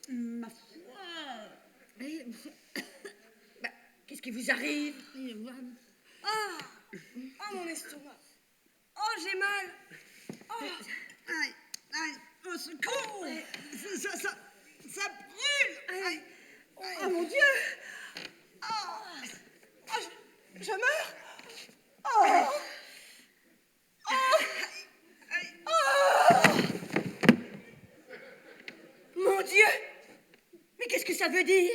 Ma foi. Qu'est-ce qui vous arrive? Ah, mon estomac. Oh, j'ai mal. Oh. Aïe, au secours. Ça brûle. Aïe. Oh, mon Dieu. Je meurs. Mon Dieu. Mais qu'est-ce que ça veut dire?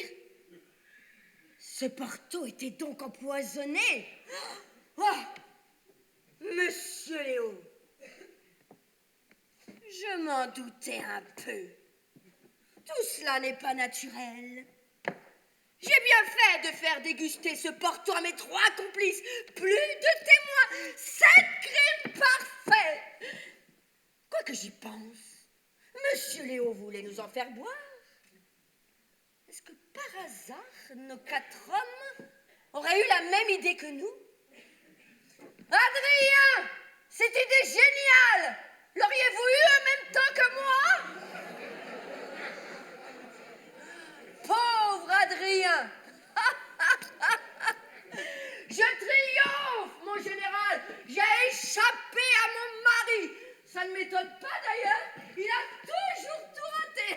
Ce porto était donc empoisonné. Oh, Monsieur Léo, je m'en doutais un peu. Tout cela n'est pas naturel. J'ai bien fait de faire déguster ce porto à mes 3 complices. Plus de témoins. 7 crimes parfaits. Quoi que j'y pense, Monsieur Léo voulait nous en faire boire. Est-ce que par hasard, nos 4 hommes auraient eu la même idée que nous? Adrien, cette idée géniale, l'auriez-vous eu en même temps que moi? Pauvre Adrien. Je triomphe, mon général. J'ai échappé à mon mari. Ça ne m'étonne pas d'ailleurs. Il a toujours tout raté.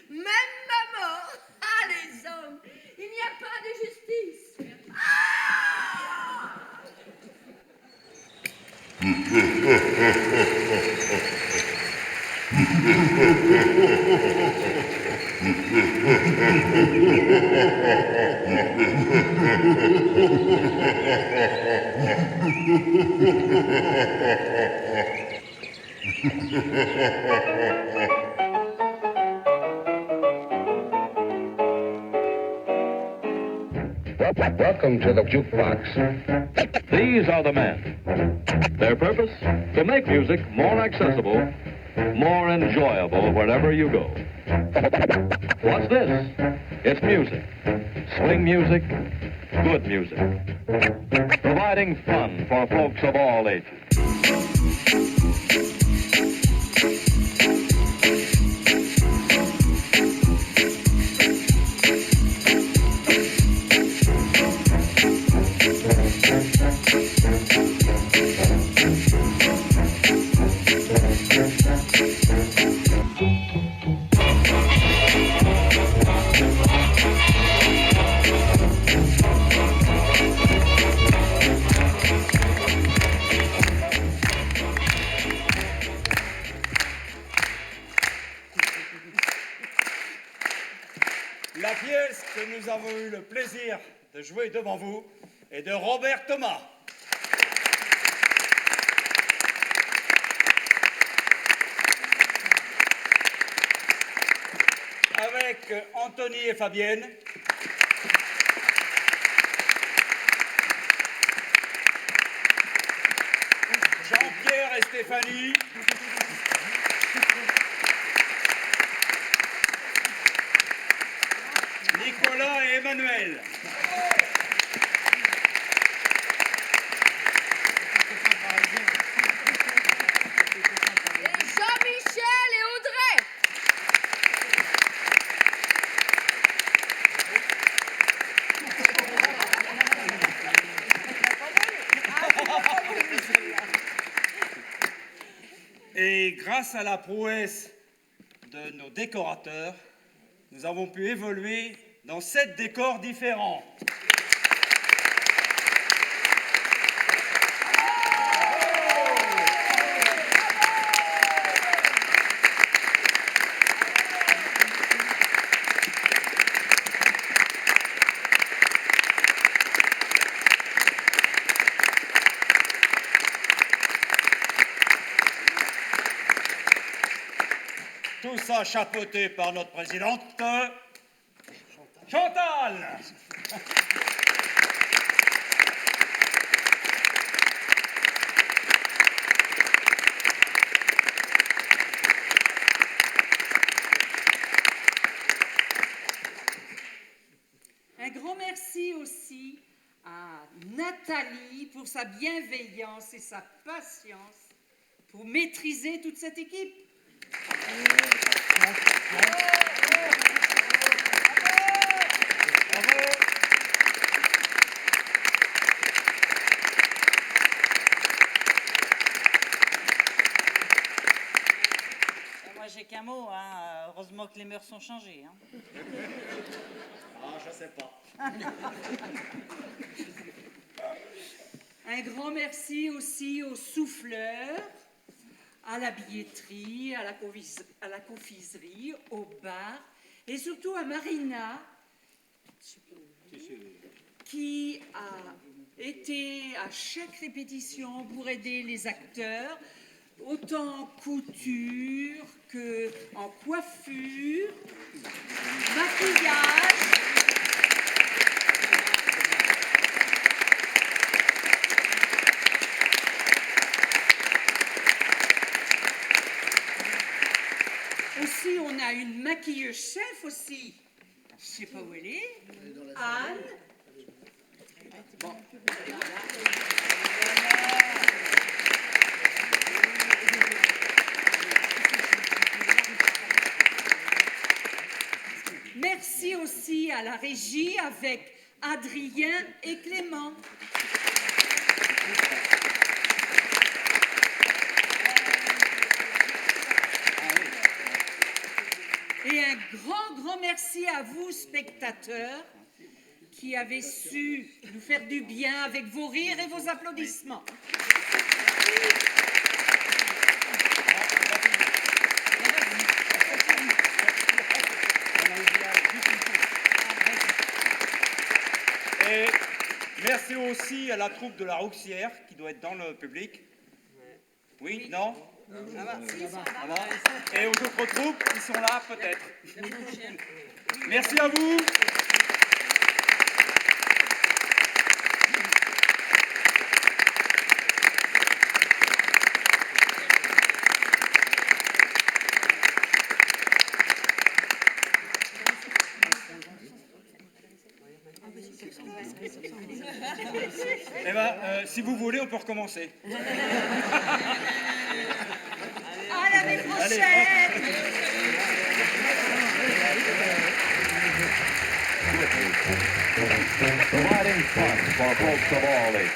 Même ma mort. Ah, les hommes, il n'y a pas de justice. Welcome to the jukebox. These are the men. Their purpose? To make music more accessible, more enjoyable wherever you go. What's this? It's music. Swing music, good music. Providing fun for folks of all ages. La pièce que nous avons eu le plaisir de jouer devant vous est de Robert Thomas. Avec Anthony et Fabienne. Jean-Pierre et Stéphanie. Nicolas et Emmanuel. Et Jean-Michel et Audrey. Et grâce à la prouesse de nos décorateurs, nous avons pu évoluer dans 7 décors différents. Tout ça chapeauté par notre présidente, Chantal. Un grand merci aussi à Nathalie pour sa bienveillance et sa patience pour maîtriser toute cette équipe. Moi, j'ai qu'un mot, hein. Heureusement que les mœurs sont changées. Hein. Ah, je sais pas. Un grand merci aussi aux souffleurs, à la billetterie, à la confiserie, au bar, et surtout à Marina, qui a été à chaque répétition pour aider les acteurs, autant en couture qu'en coiffure, maquillage. Aussi, on a une maquilleuse chef aussi. Je sais pas où elle est. Anne. Bon. Merci aussi à la régie avec Adrien et Clément. Et un grand merci à vous, spectateurs, qui avez su nous faire du bien avec vos rires et vos applaudissements. Et merci aussi à la troupe de la Rouxière qui doit être dans le public. Oui, non? Ça va. Ça va. Et aux autres troupes qui sont là, peut-être. Merci à vous. Eh ben, si vous voulez, on peut recommencer. À l'année prochaine. Providing fun for folks of all ages.